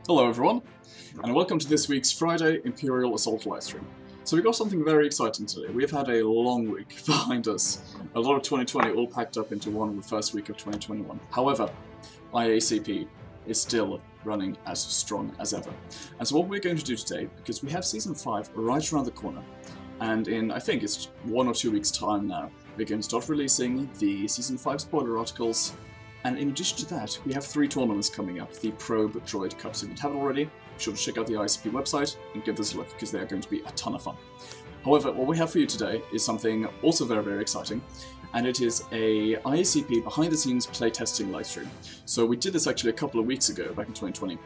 Hello everyone, and welcome to this week's Friday Imperial Assault livestream. So we've got something very exciting today. We've had a long week behind us. A lot of 2020 all packed up into one in the first week of 2021. However, IACP is still running as strong as ever. And so what we're going to do today, because we have Season 5 right around the corner, and in, I think it's 1 or 2 weeks' time now, we're going to start releasing the Season 5 spoiler articles. And in addition to that, we have 3 tournaments coming up, the Probe Droid Cups. If you haven't already, be sure to check out the IACP website and give this a look, because they are going to be a ton of fun. However, what we have for you today is something also very, very exciting, and it is a IACP behind-the-scenes playtesting livestream. So we did this actually a couple of weeks ago, back in 2020,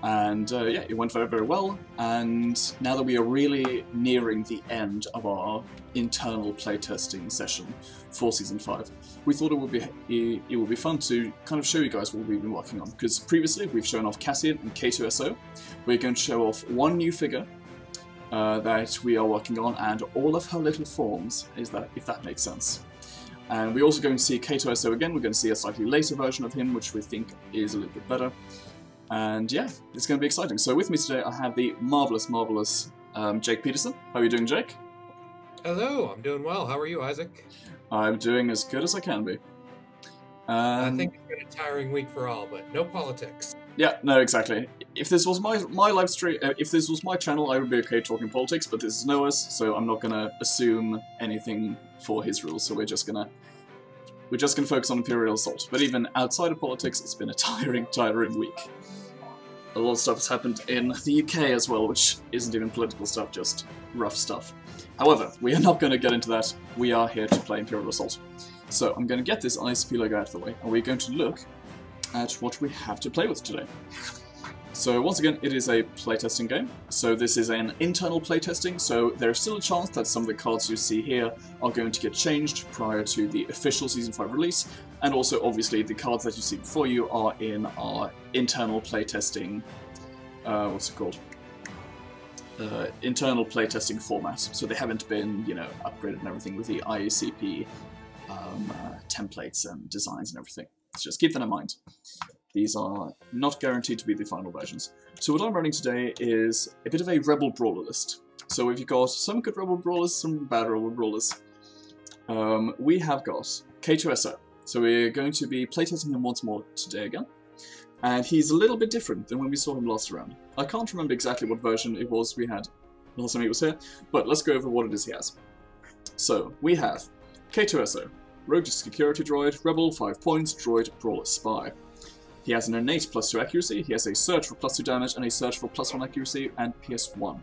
and yeah, it went very, very well, and now that we are really nearing the end of our internal playtesting session for Season 5, we thought it would be fun to kind of show you guys what we've been working on, because previously we've shown off Cassian and K2SO. We're going to show off one new figure that we are working on, and all of her little forms, if that makes sense. And we're also going to see K2SO again. We're going to see a slightly later version of him, which we think is a little bit better. And yeah, it's going to be exciting. So with me today I have the marvellous Jake Peterson. How are you doing, Jake? Hello, I'm doing well. How are you, Isaac? I'm doing as good as I can be. I think it's been a tiring week for all, but no politics. Yeah, no, exactly. If this was my live stream, if this was my channel, I would be okay talking politics, but this is Noah's, so I'm not going to assume anything for his rules, so we're just going to focus on Imperial Assault. But even outside of politics, it's been a tiring week. A lot of stuff has happened in the UK as well, which isn't even political stuff, just rough stuff. However, we are not going to get into that. We are here to play Imperial Assault. So I'm going to get this IACP logo out of the way, and we're going to look at what we have to play with today. So once again, it is a playtesting game. So this is an internal playtesting, so there's still a chance that some of the cards you see here are going to get changed prior to the official Season 5 release, and also obviously the cards that you see before you are in our internal playtesting, what's it called? Internal playtesting format, so they haven't been, you know, upgraded and everything with the IACP templates and designs and everything. So just keep that in mind. These are not guaranteed to be the final versions. So what I'm running today is a bit of a Rebel Brawler list. So we've got some good Rebel Brawlers, some bad Rebel Brawlers. We have got K2SO. So we're going to be playtesting him once more today again. And he's a little bit different than when we saw him last round. I can't remember exactly what version it was we had last time he was here, but let's go over what it is he has. So we have K2SO, Rogue Security Droid, Rebel, 5 points, Droid, Brawler, Spy. He has an innate +2 accuracy, he has a Surge for +2 damage, and a Surge for +1 accuracy, and PS1.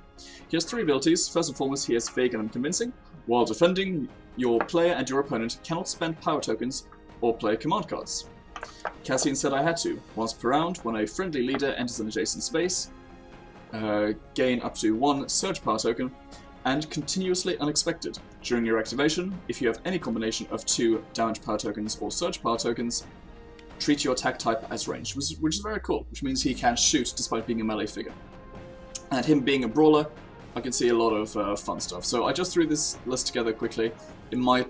He has 3 abilities. First and foremost, he has Vague and Unconvincing. While defending, your player and your opponent cannot spend power tokens or play command cards. Cassian said I had to. Once per round, when a friendly leader enters an adjacent space, gain up to 1 Surge power token, and continuously unexpected. During your activation, if you have any combination of 2 damage power tokens or Surge power tokens, treat your attack type as ranged, which is very cool, which means he can shoot despite being a melee figure. And him being a brawler, I can see a lot of fun stuff. So I just threw this list together quickly. I might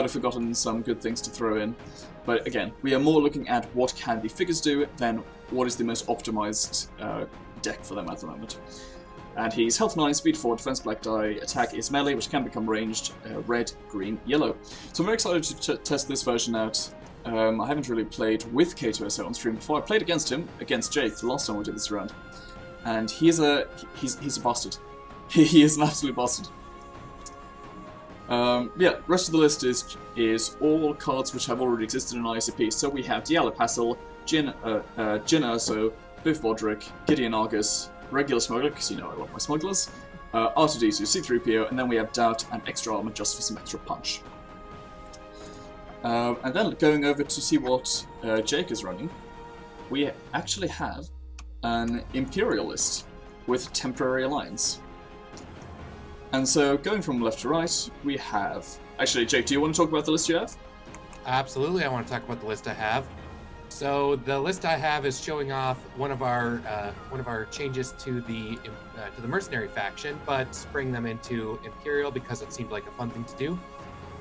have forgotten some good things to throw in, but again, we are more looking at what can the figures do than what is the most optimized deck for them at the moment. And he's health 9, speed 4, defense black die, attack is melee, which can become ranged, red, green, yellow. So I'm very excited to test this version out. I haven't really played with K2SO on stream before. I played against him, against Jake, the last time we did this round. And he's a bastard. He is an absolute bastard. Yeah, rest of the list is all cards which have already existed in IACP. So we have Vassal, Jin Erso, Biff Vodrick, Gideon Argus, Regular Smuggler, because you know I love my smugglers, R2D2, C3PO, and then we have Doubt and Extra Armor just for some extra punch. And then going over to see what Jake is running, we actually have an Imperial list with Temporary Alliance. And so going from left to right, we have... Actually, Jake, do you want to talk about the list you have? Absolutely, I want to talk about the list I have. So the list I have is showing off one of our changes to the mercenary faction, but bring them into Imperial because it seemed like a fun thing to do.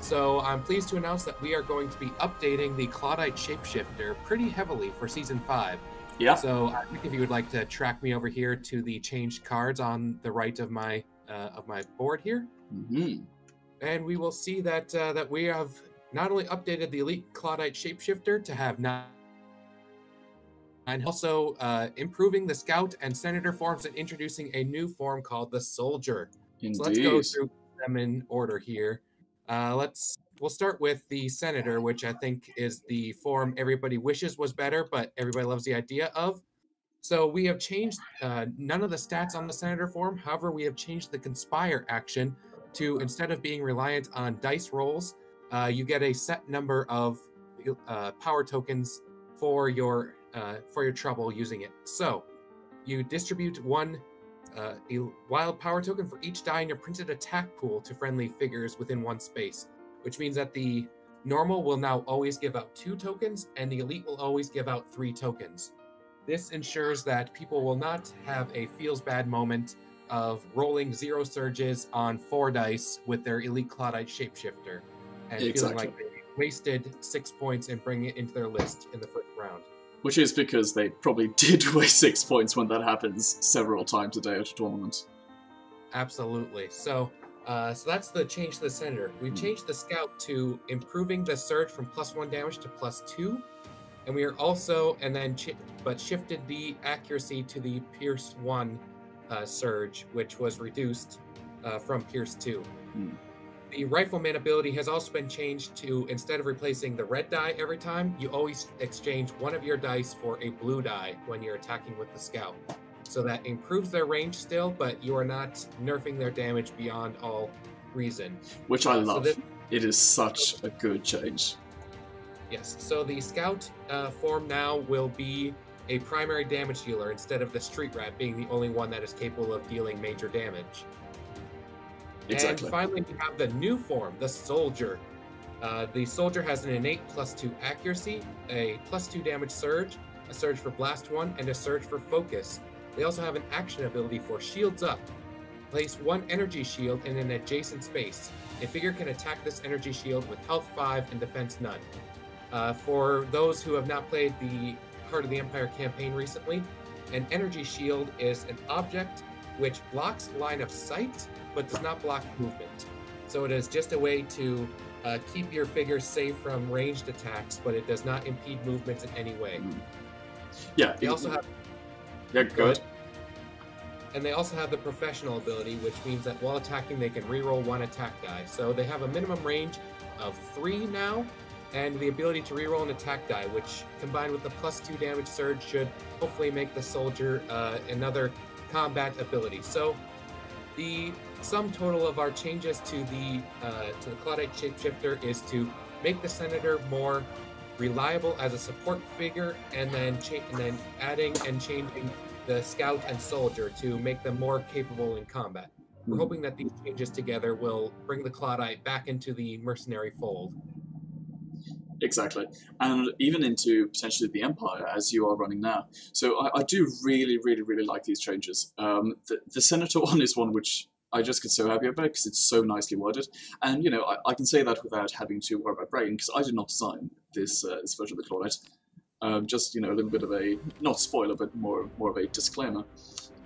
So I'm pleased to announce that we are going to be updating the Claudite Shapeshifter pretty heavily for Season 5. Yeah. So if you would like to track me over here to the changed cards on the right of my board here, and we will see that that we have not only updated the Elite Claudite Shapeshifter to have 9, and also improving the Scout and Senator forms and introducing a new form called the Soldier. Indeed. So let's go through them in order here. We'll start with the Senator, which I think is the form everybody wishes was better, but everybody loves the idea of. So we have changed none of the stats on the Senator form. However, we have changed the Conspire action to, instead of being reliant on dice rolls, you get a set number of power tokens for your trouble using it. So you distribute one a wild power token for each die in your printed attack pool to friendly figures within one space, which means that the normal will now always give out 2 tokens and the elite will always give out 3 tokens. This ensures that people will not have a feels bad moment of rolling 0 surges on 4 dice with their Elite Claudite Shapeshifter and feeling like they wasted 6 points and bring it into their list in the first round. Which is because they probably did waste 6 points when that happens several times a day at a tournament. Absolutely. So that's the change to the Senator. We've changed the Scout to improving the surge from +1 damage to +2. And we are also, but shifted the accuracy to the Pierce 1 surge, which was reduced from Pierce 2. The Rifleman ability has also been changed to, instead of replacing the red die every time, you always exchange one of your dice for a blue die when you're attacking with the Scout. So that improves their range still, but you are not nerfing their damage beyond all reason. Which I love. It is such a good change. Yes, so the Scout form now will be a primary damage dealer instead of the Street Rat being the only one that is capable of dealing major damage. Exactly. And finally, we have the new form, the Soldier. The Soldier has an innate +2 accuracy, a +2 damage surge, a surge for Blast 1, and a surge for Focus. They also have an action ability for Shields Up. Place 1 energy shield in an adjacent space. A figure can attack this energy shield with health 5 and defense none. For those who have not played the Heart of the Empire campaign recently, an energy shield is an object which blocks line of sight but does not block movement. So it is just a way to keep your figure safe from ranged attacks, but it does not impede movement in any way. Yeah. They also have... Yeah, good. And they also have the Professional ability, which means that while attacking, they can reroll 1 attack die. So they have a minimum range of 3 now, and the ability to reroll an attack die, which combined with the +2 damage surge should hopefully make the Soldier another combat ability. So the sum total of our changes to the Claudite Shapeshifter is to make the Senator more reliable as a support figure, and then adding and changing the Scout and Soldier to make them more capable in combat. We're hoping that these changes together will bring the Claudite back into the mercenary fold. Exactly. And even into potentially the Empire, as you are running now. So I do really, really, really like these changes. The Senator one is one which I just get so happy about because it's so nicely worded. And, you know, I can say that without having to worry about bragging, because I did not design this version of the Claudite. Just, you know, a little bit of a, not spoiler, but more of a disclaimer.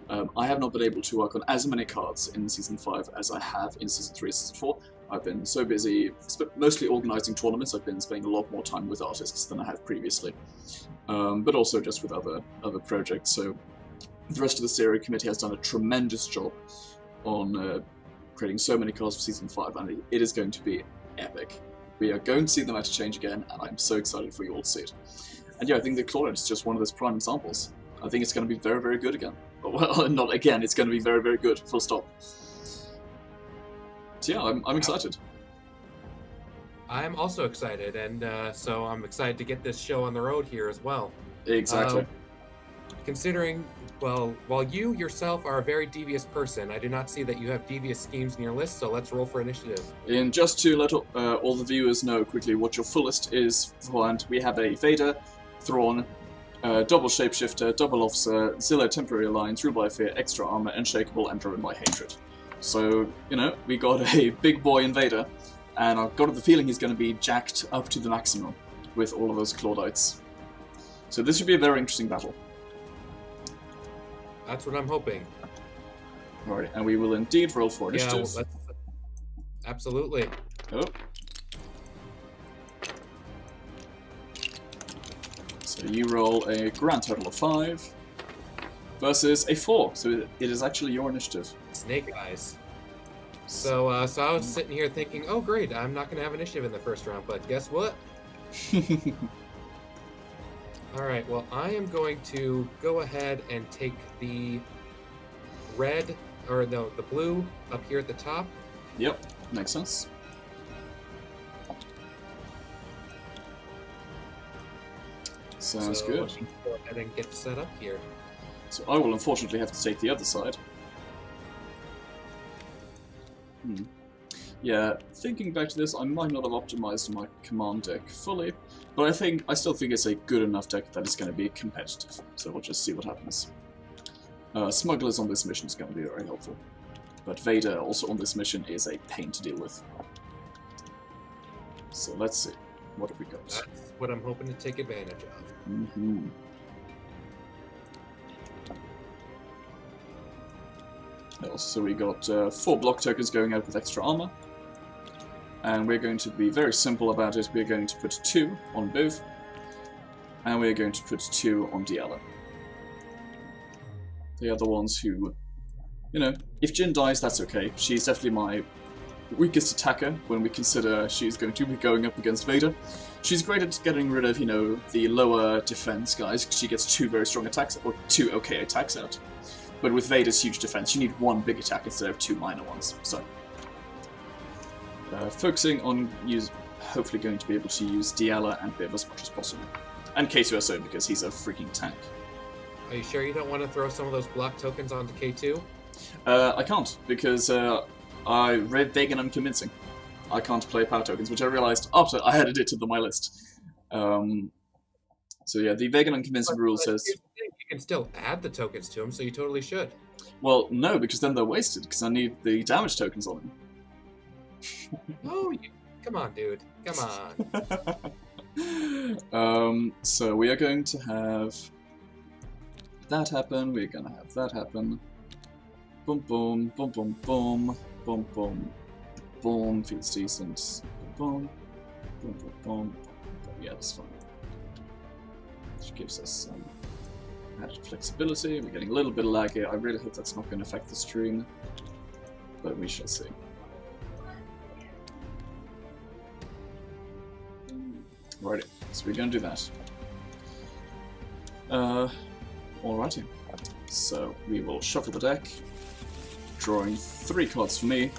I have not been able to work on as many cards in Season 5 as I have in Season 3 and Season 4. I've been so busy, mostly organising tournaments. I've been spending a lot more time with artists than I have previously, but also just with other projects. So the rest of the steering committee has done a tremendous job on creating so many cards for Season 5, and it is going to be epic. We are going to see the meta change again, and I'm so excited for you all to see it. And yeah, I think the Claudite is just one of those prime examples. I think it's going to be very, very good again. Well, not again, it's going to be very, very good, full stop. So yeah, I'm excited. I'm also excited, and so I'm excited to get this show on the road here as well. Exactly. Considering, well, while you yourself are a very devious person, I do not see that you have devious schemes in your list, so let's roll for initiative. And just to let all the viewers know quickly what your full list is beforehand, we have a Vader, Thrawn, double Shapeshifter, double Officer, Zilla Temporary Alliance, Ruled by Fear, Extra Armor, Unshakable, and Driven by Hatred. So, you know, we got a big boy invader, and I've got the feeling he's going to be jacked up to the maximum with all of those Claudites. So this should be a very interesting battle. That's what I'm hoping. Alright, and we will indeed roll for Yeah, initiative. absolutely. Oh. So you roll a grand total of 5 versus a 4. So it is actually your initiative. Snake eyes. So, so I was sitting here thinking, oh great, I'm not going to have initiative in the first round, but guess what? Alright, well, I am going to go ahead and take the red, or no, the blue up here at the top. Yep, makes sense. Sounds good. Let me go ahead and get set up here. So I will unfortunately have to take the other side. Yeah, thinking back to this, I might not have optimized my command deck fully, but I still think it's a good enough deck that it's going to be competitive. So we'll just see what happens. Smugglers on this mission is going to be very helpful, but Vader also on this mission is a pain to deal with. So let's see, what have we got? That's what I'm hoping to take advantage of. So we got 4 block tokens going out with extra armor. And we're going to be very simple about it. We're going to put 2 on Biv. And we're going to put 2 on Diala. They are the ones who, you know, if Jin dies, that's okay. She's definitely my weakest attacker when we consider she's going to be going up against Vader. She's great at getting rid of, you know, the lower defense guys, because she gets 2 very strong attacks, or 2 okay attacks out. But with Vader's huge defense, you need 1 big attack instead of 2 minor ones. So, focusing on hopefully going to be able to use Diala and Biv as much as possible. And K2SO, because he's a freaking tank. Are you sure you don't want to throw some of those block tokens onto K2? I can't, because I read big and unconvincing. I can't play power tokens, which I realized after I added it to my list. So yeah, the vague and unconvincing rule says... You can still add the tokens to them, so you totally should. Well, no, because then they're wasted, because I need the damage tokens on them. Oh, come on, dude. Come on. So we are going to have that happen, we're going to have that happen. Boom, boom, boom, boom, boom, boom, boom, boom, feels decent. Boom, boom, boom, boom. Yeah, that's fine. Which gives us some added flexibility. We're getting a little bit of lag here. I really hope that's not going to affect the stream, but we shall see. Righty, so we're going to do that. Alrighty. So we will shuffle the deck, drawing 3 cards for me,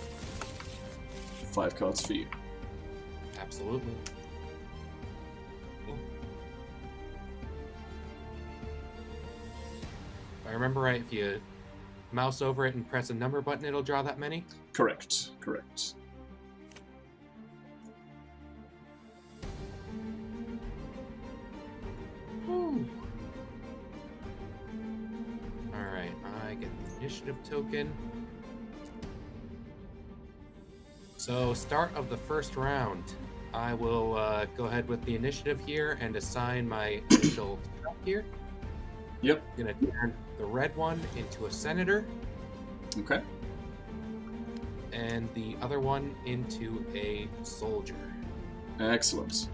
5 cards for you. Absolutely. If I remember right, if you mouse over it and press a number button, it'll draw that many? Correct, correct. Alright, I get the initiative token. So, start of the first round. I will go ahead with the initiative here and assign my initial stuff here. Yep. I'm going to turn the red one into a senator. Okay. And the other one into a soldier. Excellent.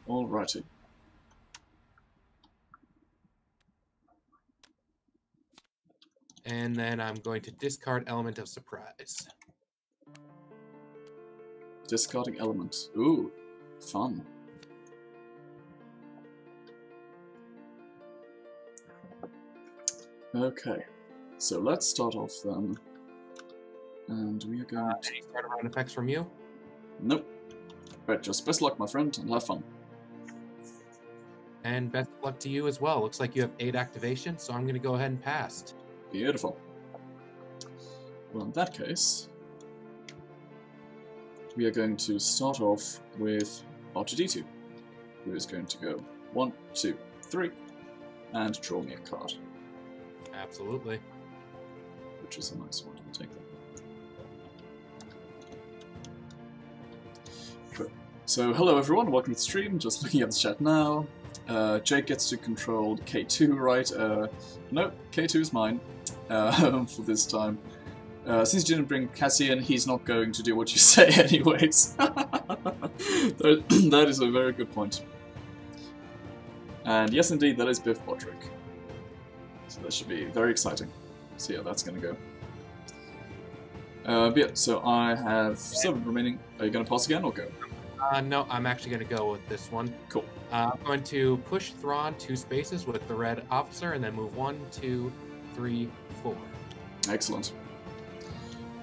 Alrighty. And then I'm going to discard element of surprise. Discarding element. Ooh, fun. Okay, so let's start off then. And we are going to... Any start around effects from you? Nope. Right, just best luck, my friend, and have fun. And best of luck to you as well. Looks like you have 8 activations, so I'm going to go ahead and pass. Beautiful. Well, in that case, we are going to start off with R2D2, who is going to go 1, 2, 3, and draw me a card. Absolutely. Which is a nice one. I'll take that. Cool. So, hello everyone, welcome to the stream. Just looking at the chat now. Jake gets to control K2, right? No, K2 is mine for this time. Since you didn't bring Cassian, he's not going to do what you say anyways. That is a very good point. And yes, indeed, that is Biff Bodrick. So that should be very exciting. See how that's going to go. But yeah, so I have 7 remaining. Are you going to pass again or go? No, I'm actually going to go with this one. Cool. I'm going to push Thrawn 2 spaces with the red officer and then move 1, 2, 3, 4. Excellent.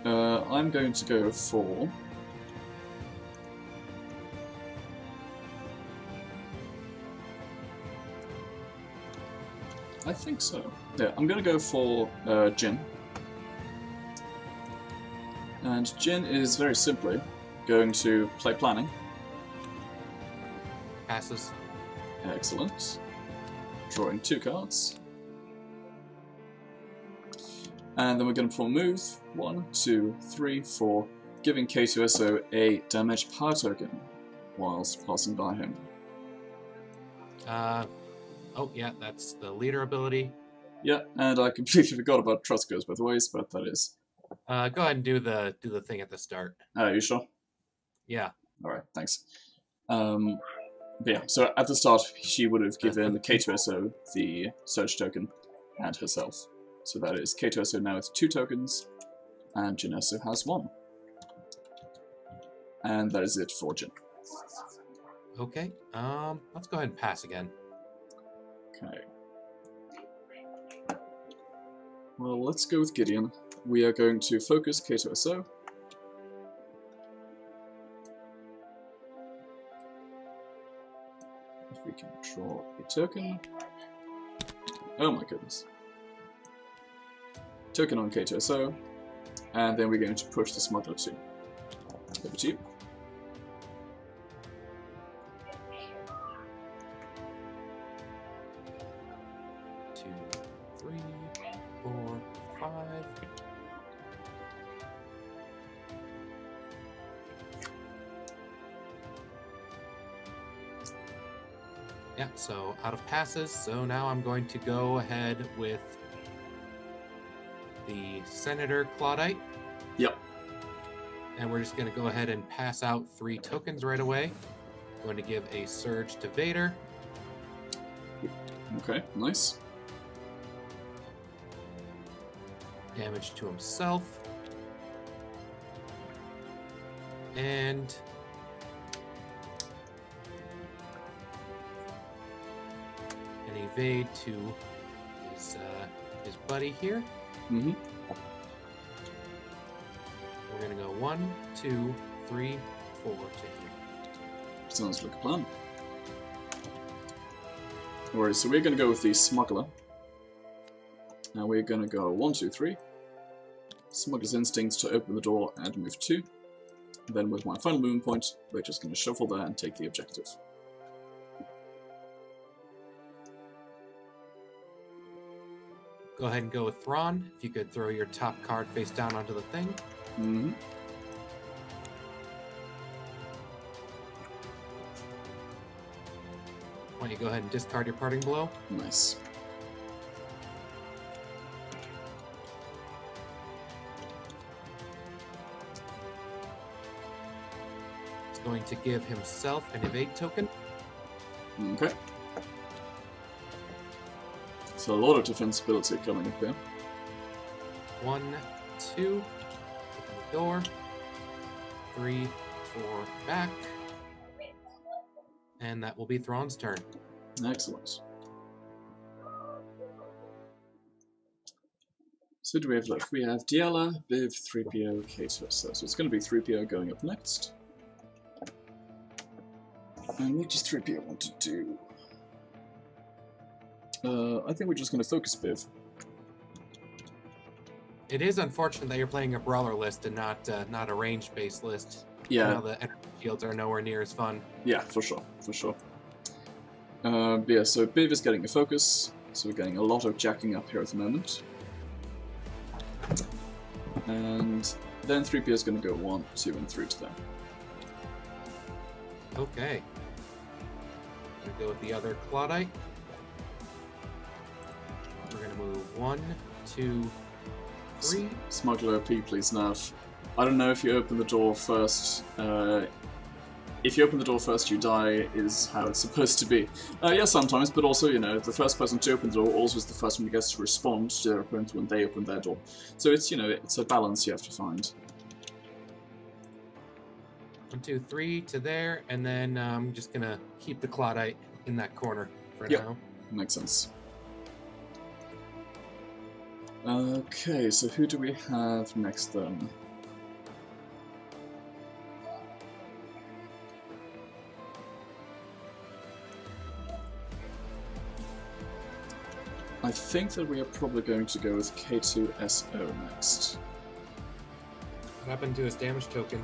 I'm going to go for... I think so. Yeah, I'm going to go for Jin. And Jin is very simply going to play planning. Passes. Excellent. Drawing 2 cards. And then we're going to perform move 1, 2, 3, 4, giving K2SO a damaged power token whilst passing by him. Oh yeah, that's the leader ability. Yeah, and I completely forgot about trust goes both ways, but that is. Go ahead and do the thing at the start. Are you sure? Yeah. All right, thanks. But yeah, so at the start she would have given K2SO the surge token and herself. So that is K2SO now with 2 tokens, and Jin SO has 1. And that is it for Jin. Okay. Let's go ahead and pass again. Okay. Well, let's go with Gideon. We are going to focus K2SO. If we can draw a token. Oh my goodness. Token on K2SO. And then we're going to push the smuggler too. Over to you. Yeah, so out of passes, so now I'm going to go ahead with the Senator Claudite. Yep. And we're just going to go ahead and pass out 3 tokens right away. Going to give a Surge to Vader. Okay, nice. Damage to himself. And... an evade to his buddy here. Mm-hmm. We're going to go 1, 2, 3, 4 to here. Sounds like a plan. Alright, so we're going to go with the smuggler. Now we're going to go 1, 2, 3. Smuggler's instincts to open the door and move 2. And then with my final movement point, we're just going to shuffle there and take the objective. Go ahead and go with Thrawn. If you could throw your top card face down onto the thing. Mm-hmm. Why don't you go ahead and discard your parting blow? Nice. He's going to give himself an evade token. Okay. So a lot of defensibility coming up here. 1, 2, open the door. 3, 4, back. And that will be Thrawn's turn. Excellent. So do we have left? We have Diala, Biv, 3PO, K2SO. So it's going to be 3PO going up next. And what does 3PO want to do? I think we're just going to focus Biv. It is unfortunate that you're playing a brawler list and not a range-based list. Yeah. Now the energy shields are nowhere near as fun. Yeah, for sure, for sure. But yeah, so Biv is getting a focus, so we're getting a lot of jacking up here at the moment. And then 3PO is going to go 1, 2, and 3 to them. Okay. Gonna go with the other Claudite. We're gonna move 1, 2, 3. Smuggler OP, please nerf. I don't know if you open the door first. If you open the door first, you die, is how it's supposed to be. Yeah, sometimes, but also, you know, the first person to open the door also is the first one who gets to respond to their opponent when they open their door. So it's, you know, it's a balance you have to find. 1, 2, 3 to there, and then I'm just gonna keep the Claudite in that corner for now. Makes sense. Okay, so who do we have next then? I think that we are probably going to go with K2SO next. What happened to his damage token?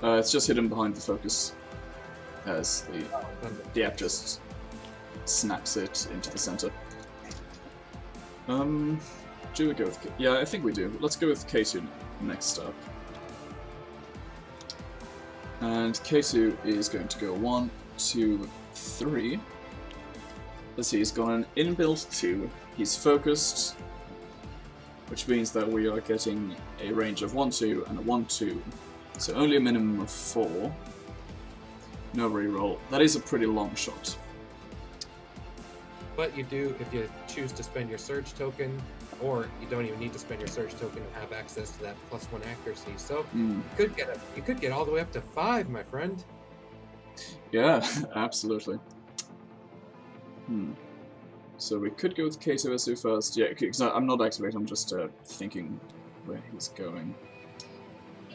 It's just hidden behind the focus, as the app just snaps it into the center. Do we go with K? Yeah, I think we do. Let's go with K2 next up. And K2 is going to go 1, 2, 3. Let's see, he's got an inbuilt 2. He's focused, which means that we are getting a range of 1, 2 and a 1, 2. So only a minimum of 4. No reroll. That is a pretty long shot. But you do, if you choose to spend your surge token, or you don't even need to spend your surge token and have access to that +1 accuracy. So you could get all the way up to 5, my friend. Yeah, absolutely. So we could go with K2SO first. Yeah, because I'm not activating, I'm just thinking where he's going.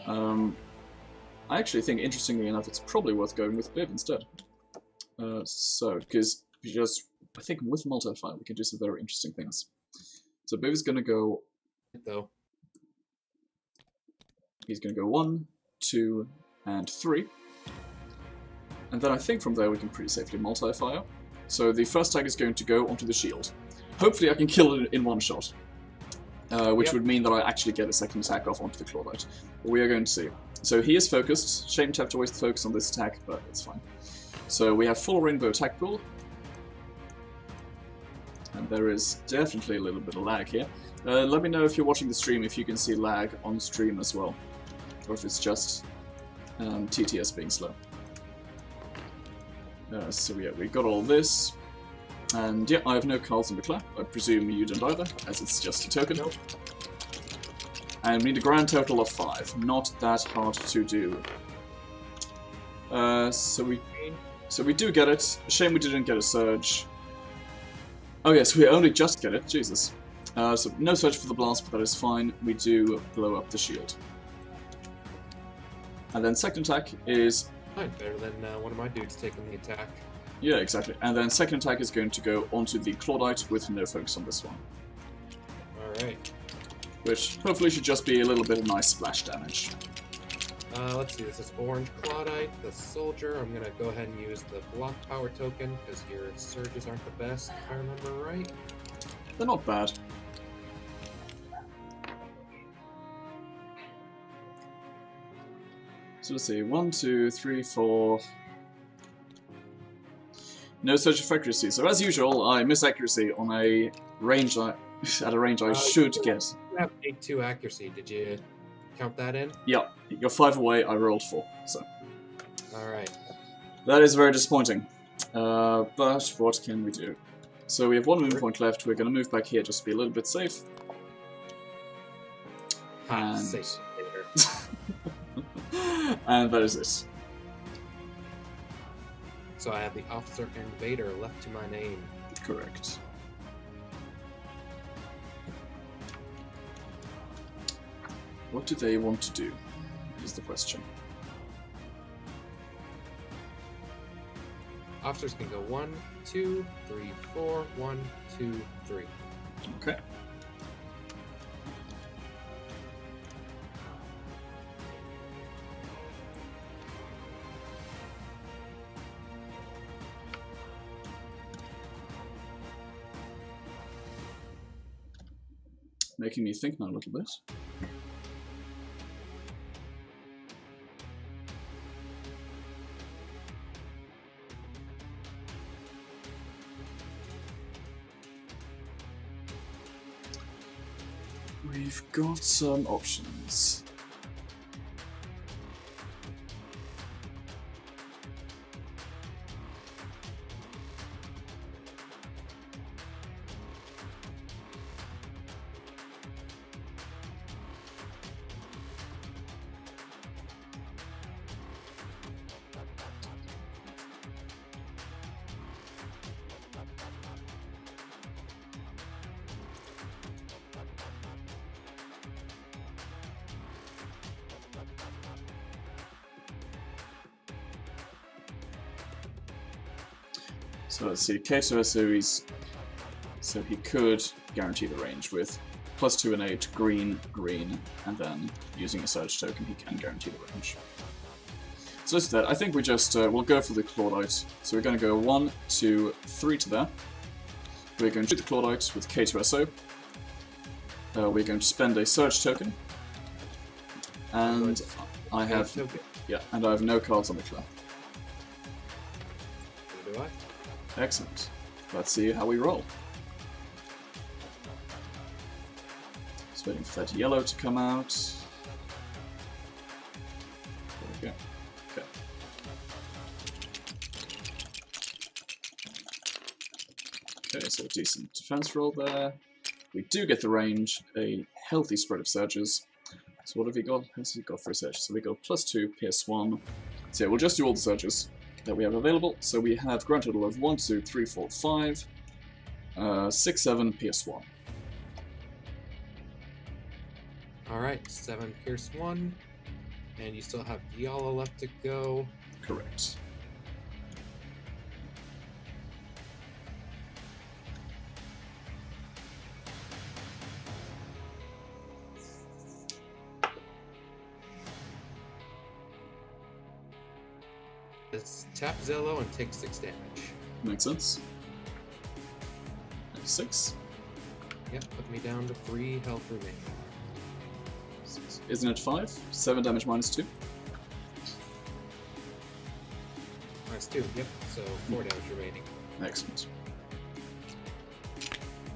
I actually think, interestingly enough, it's probably worth going with Biv instead. Because I think with multi-fire we can do some very interesting things. So Biv is going to go... He's going to go 1, 2, and 3. And then I think from there we can pretty safely multi-fire. So the first tag is going to go onto the shield. Hopefully I can kill it in one shot. Which would mean that I actually get a second attack off onto the Claudite. But we are going to see. So he is focused. Shame to have to waste focus on this attack, but it's fine. So we have full rainbow attack pool. And there is definitely a little bit of lag here. Let me know if you're watching the stream if you can see lag on stream as well. Or if it's just TTS being slow. So yeah, we got all this. And yeah, I have no cards in the clap. I presume you don't either, as it's just a token. Nope. And we need a grand total of 5. Not that hard to do. So we do get it. Shame we didn't get a surge. Oh yes, we only just get it. Jesus. So no surge for the blast, but that is fine. We do blow up the shield. And then second attack is... better than one of my dudes taking the attack. Yeah, exactly. And then second attack is going to go onto the Claudite with no focus on this one. Alright. Which hopefully should just be a little bit of nice splash damage. Let's see, this is orange Claudite, the soldier. I'm gonna go ahead and use the block power token because your surges aren't the best, if I remember right. They're not bad. So let's see, 1, 2, 3, 4. No surge of accuracy. So as usual, I miss accuracy on a range at a range I should get. You have 8-2 accuracy. Did you count that in? Yeah, you're 5 away. I rolled 4. So. All right. That is very disappointing. But what can we do? So we have 1 movement point left. We're going to move back here just to be a little bit safe. And safe. and that is it. So I have the officer and Vader left to my name. Correct. What do they want to do, is the question. Officers can go 1, 2, 3, 4, 1, 2, 3. Okay. Making me think now a little bit. We've got some options. So let's see, K2 series, so he could guarantee the range with +2 and 8, green, green, and then using a surge token he can guarantee the range. So that's that. I think we just, we'll go for the Clawlite. So we're going to go 1, 2, 3 to there. We're going to shoot the Clawlite with K2SO. We're going to spend a surge token. And I have, yeah, and I have no cards on the clear. Do I? Excellent. Let's see how we roll. Just waiting for that yellow to come out. There we go. Okay. Okay, so a decent defense roll there. We do get the range, a healthy spread of surges. So what have we got? What's he got for a surge? So we go +2, PS1. So yeah, we'll just do all the surges that we have available. So we have grand total of 1, 2, 3, 4, 5, 6, 7, PS1. Alright, 7 Pierce 1. And you still have Diala left to go. Correct. Let's tap Zello and take 6 damage. Makes sense. 6. Yep, put me down to 3 health remaining. Isn't it 5? 7 damage -2? -2, yep, so 4 damage remaining. Excellent.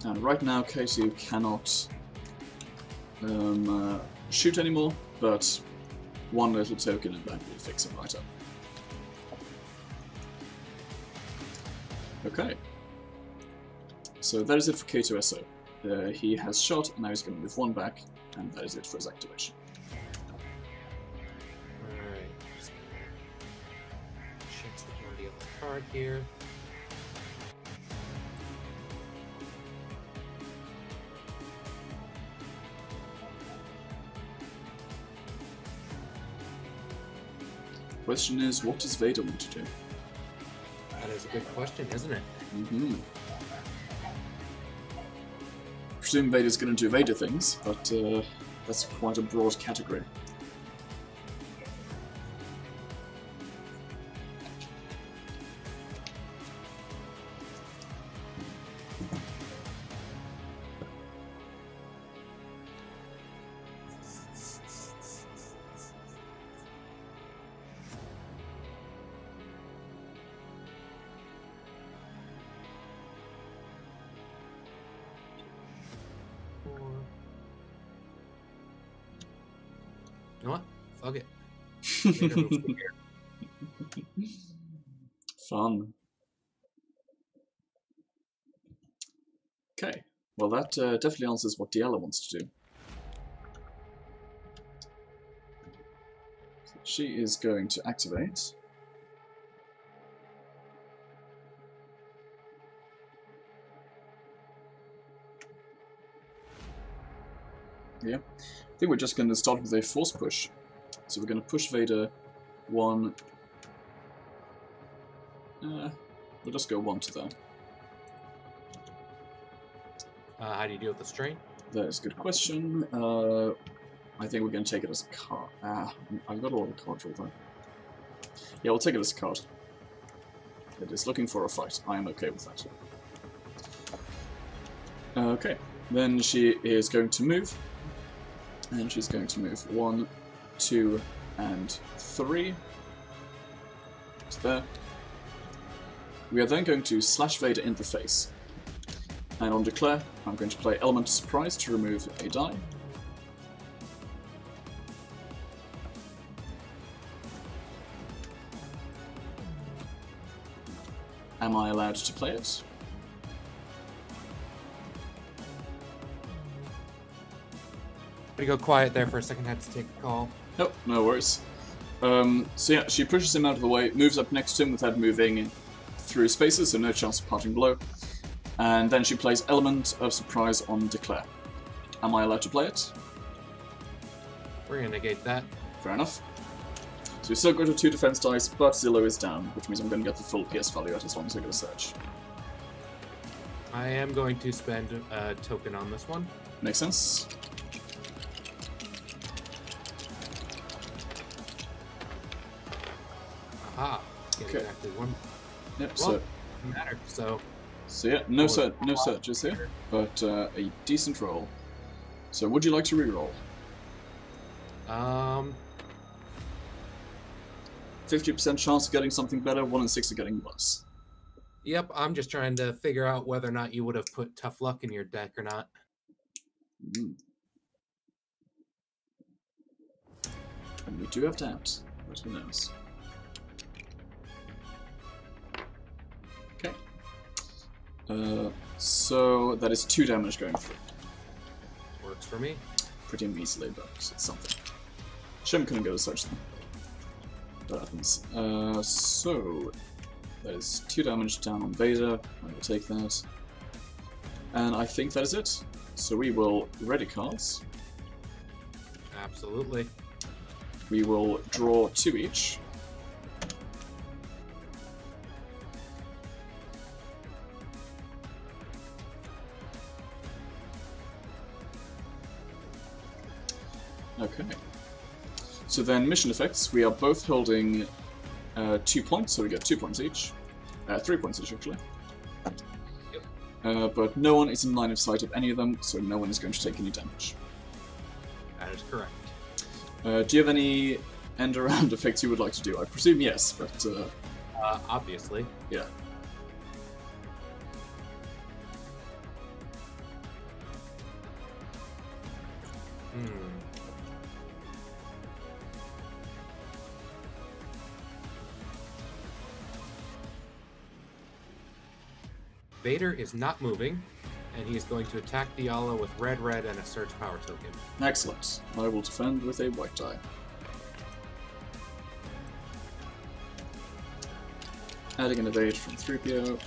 And right now K2 cannot shoot anymore, but one little token and that will fix him right up. Okay. So that is it for K2SO. He has shot, and now he's going to move 1 back, and that is it for his activation. Alright. Check the quantity of the card here. Question is, what does Vader want to do? That is a good question, isn't it? Mm-hmm. I presume Vader's going to do Vader things, but that's quite a broad category. You know what? Fuck it. Vader moves to here. Fun. Okay, well that definitely answers what Diala wants to do. So she is going to activate. Yeah, I think we're just going to start with a force push. So we're going to push Vader 1. We'll just go 1 to there. How do you deal with the strain? That is a good question. I think we're going to take it as a card. I've got a lot of cards all there. Yeah, we'll take it as a card. It is looking for a fight. I am okay with that. Okay, then she is going to move. And she's going to move 1, 2, and 3. To there. We are then going to slash Vader in the face. And on declare, I'm going to play Element of Surprise to remove a die. Am I allowed to play it? Gotta go quiet there for a second. Had to take a call. Nope, no worries. So yeah, she pushes him out of the way, moves up next to him without moving through spaces, so no chance of parting below. And then she plays Element of Surprise on Declare. Am I allowed to play it? We're gonna negate that. Fair enough. So we still go to 2 defense dice, but Zillow is down, which means I'm going to get the full PS value out as long as I get a search. I am going to spend a token on this one. Makes sense. Aha. Okay. Exactly one. Yep, Well, so doesn't matter. So yeah, no searches here, but a decent roll. So would you like to reroll? 50% chance of getting something better, 1 in 6 of getting worse. Yep, I'm just trying to figure out whether or not you would have put Tough Luck in your deck or not. And we do have doubt, but who knows. Okay. So that is 2 damage going through. Works for me. Pretty measly, but it's something. Shem couldn't go to search them. That happens. So that is 2 damage down on Vader. I will take that. And I think that is it. So we will ready cards. Absolutely. We will draw 2 each. Okay. So then mission effects, we are both holding 2 points, so we get 2 points each. 3 points each, actually. Yep. But no one is in line of sight of any of them, so no one is going to take any damage. That is correct. Do you have any end-around effects you would like to do? I presume yes, but... Obviously. Yeah. Vader is not moving, and he is going to attack Diala with red, and a Surge Power token. Excellent. I will defend with a white die. Adding an evade from 3PO.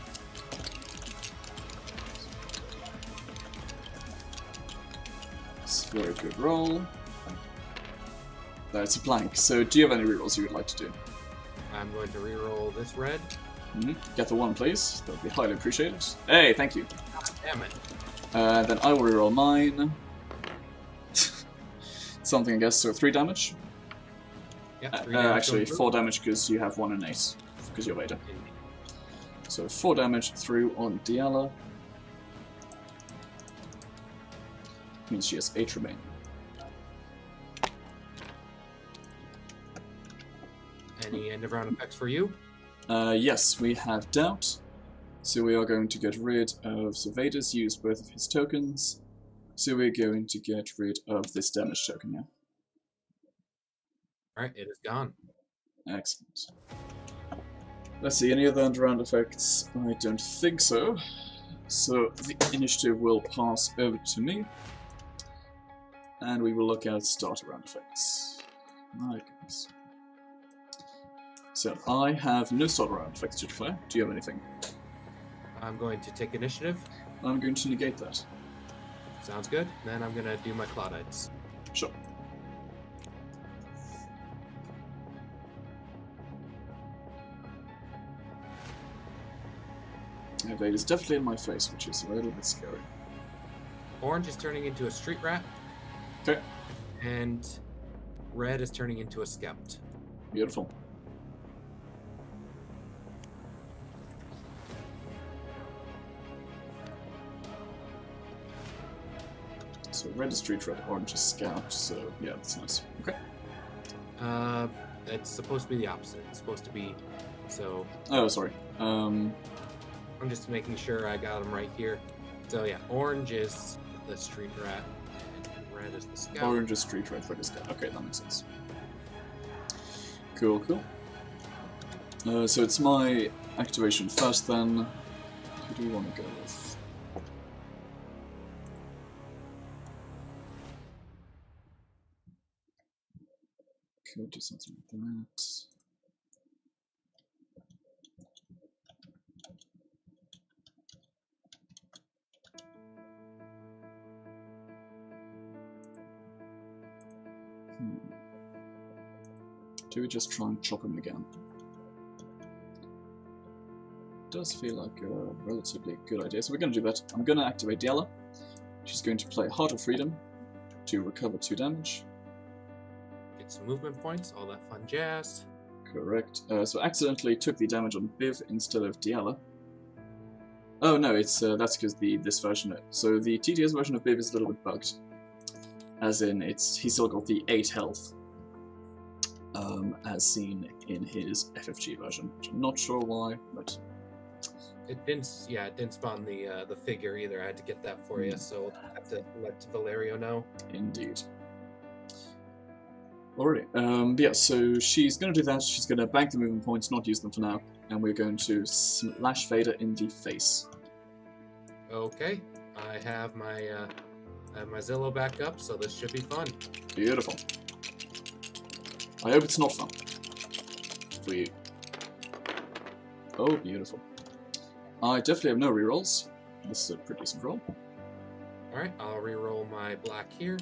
It's a very good roll. That's a blank. So do you have any rerolls you would like to do? I'm going to reroll this red. Get the 1, please. That would be highly appreciated. Hey, thank you. God damn it. Then I will reroll mine. Something, I guess, so 3 damage? Yep, 3 damage actually, 4 damage because you have 1 and 8, because you're Vader. So 4 damage through on Diala. Means she has 8 remaining. Any end of round effects for you? Yes, we have doubt. So we are going to get rid of... So Vader's used both of his tokens. So we're going to get rid of this damage token now. Alright, it is gone. Excellent. Let's see, any other end-round effects? I don't think so. So the initiative will pass over to me. And we will look at starter round effects. My goodness. So I have no starter round effects to declare. Do you have anything? I'm going to take initiative. I'm going to negate that. Sounds good. Then I'm going to do my Claudites. Sure. Evade is definitely in my face, which is a little bit scary. Orange is turning into a street rat. Okay. And red is turning into a scout. Beautiful. So red is street rat, orange is scout, so yeah, that's nice. Okay. It's supposed to be the opposite. It's supposed to be, so... Oh, sorry. I'm just making sure I got them right here. So yeah, orange is the street rat, and red is the scout. Orange is street rat, red is scout. Okay, that makes sense. Cool, cool. So it's my Activation first then. Who do we want to go with? Could do something like that. Do we just try and chop him again? Does feel like a relatively good idea, so we're going to do that. I'm going to activate Diala. She's going to play Heart of Freedom to recover 2 damage. Get some movement points, all that fun jazz. Correct. So accidentally took the damage on Biv instead of Diala. Oh no, it's that's because this version. So the TTS version of Biv is a little bit bugged, as in he's still got the 8 health, as seen in his FFG version. Which I'm not sure why, but. It didn't spawn the figure either. I had to get that for you, so I'll have to let Valerio know. Indeed. Alrighty. Yeah, so she's going to do that. She's going to bank the movement points, not use them for now, and we're going to slash Vader in the face. Okay, I have my Zillow back up, so this should be fun. Beautiful. I hope it's not fun for you. Oh, beautiful. I definitely have no rerolls. This is a pretty decent roll. Alright, I'll reroll my black here.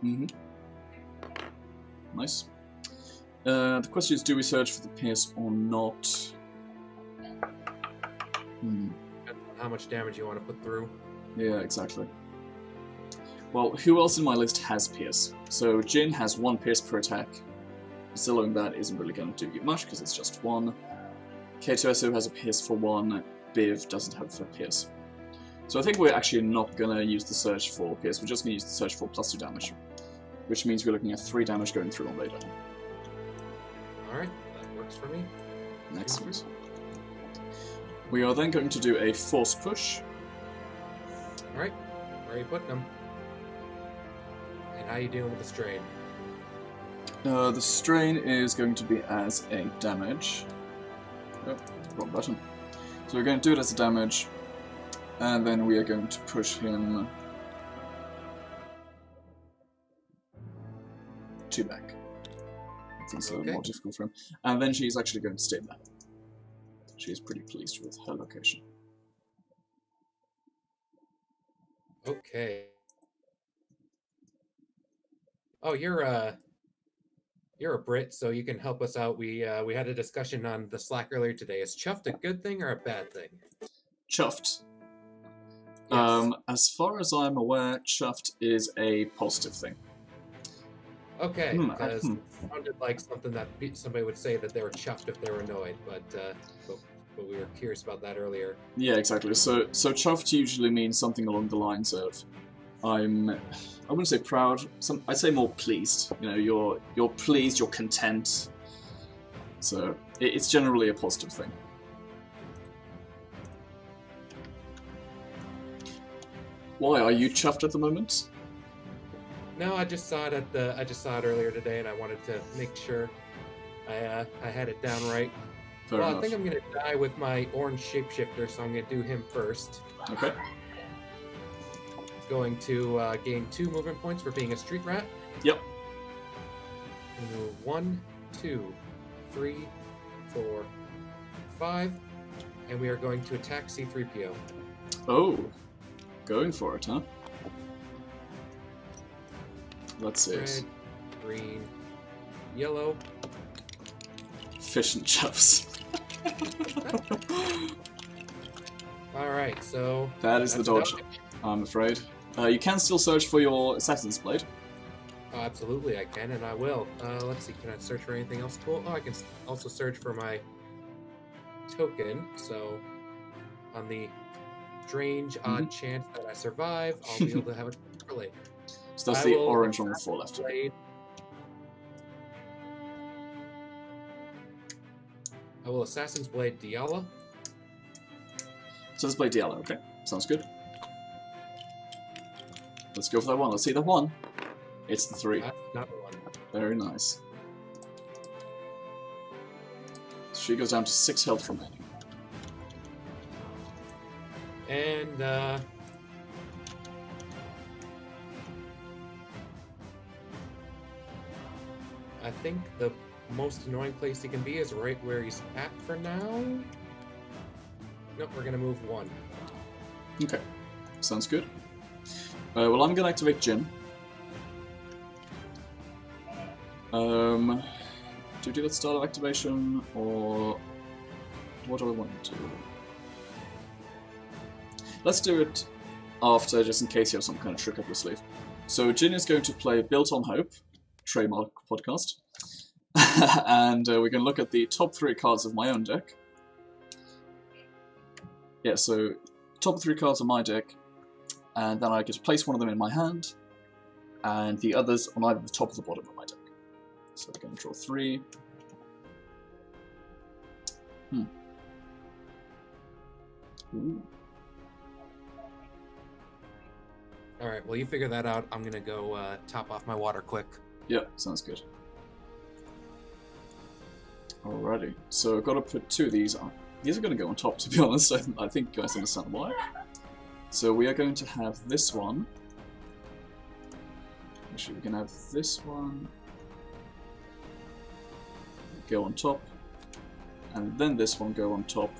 Mm-hmm. Nice. The question is, do we search for the pierce or not? How much damage you want to put through? Yeah, exactly. Well, who else in my list has pierce? So Jin has 1 pierce per attack. Zillowing that isn't really going to do you much because it's just 1. K2SO has a pierce for 1. Biv doesn't have a pierce. So I think we're actually not going to use the search for pierce, we're just going to use the search for +2 damage. Which means we're looking at 3 damage going through on Vader. Alright, that works for me. Excellent. We are then going to do a force push. Alright, where are you putting them? And how are you dealing with the strain? The strain is going to be as a damage. Oh, wrong button. So we're going to do it as a damage, and then we are going to push him 2 back. I think it's a little more difficult for him. And then she's actually going to stay there. She's pretty pleased with her location. Okay. Oh, you're a Brit, so you can help us out. We had a discussion on the Slack earlier today. Is chuffed a good thing or a bad thing? Chuffed. Yes. As far as I'm aware, chuffed is a positive thing. Okay, because it sounded like something that somebody would say that they were chuffed if they were annoyed, but we were curious about that earlier. Yeah, exactly. So chuffed usually means something along the lines of, I wouldn't say proud. I'd say more pleased. You know, you're pleased, you're content. So it's generally a positive thing. Why are you chuffed at the moment? No, I just saw it earlier today, and I wanted to make sure I had it down right. Fair enough. I think I'm gonna die with my orange shapeshifter, so I'm gonna do him first. Okay. Going to gain 2 movement points for being a street rat. Yep. 1, 2, 3, 4, 5, and we are going to attack C-3PO. Oh, going for it, huh? Let's see. Red, green, yellow. Fish and chips. All right, so that is the dodge, I'm afraid. You can still search for your Assassin's Blade. Oh, absolutely, I can, and I will. Let's see, can I search for anything else cool? Oh, I can also search for my token, so on the strange, odd chance that I survive, I'll be able to have it for later. So that's the orange on the 4 left. Blade. I will Assassin's Blade Diala. Assassin's Blade Diala, okay. Sounds good. Let's go for that 1. Let's see that 1. It's the 3. That's not the 1. Very nice. So she goes down to 6 health remaining. And I think the most annoying place he can be is right where he's at for now. Nope, we're gonna move one. Okay, sounds good. Well, I'm gonna activate Jin. Do we do that start of activation, or what do I want to do? Let's do it after, just in case you have some kind of trick up your sleeve. So Jin is going to play Built on Hope, trademark podcast, and we're going to look at the top 3 cards of my own deck. Yeah, so top 3 cards of my deck, and then I get to place one of them in my hand, and the others on either the top or the bottom of my deck. So we're going to draw 3. Ooh. Alright, well you figure that out. I'm gonna go top off my water quick. Yep, sounds good. Alrighty, so I've got to put 2 of these on. These are going to go on top, to be honest. I think you guys understand why. So we are going to have this one. Actually, we can have this one go on top, and then this one go on top.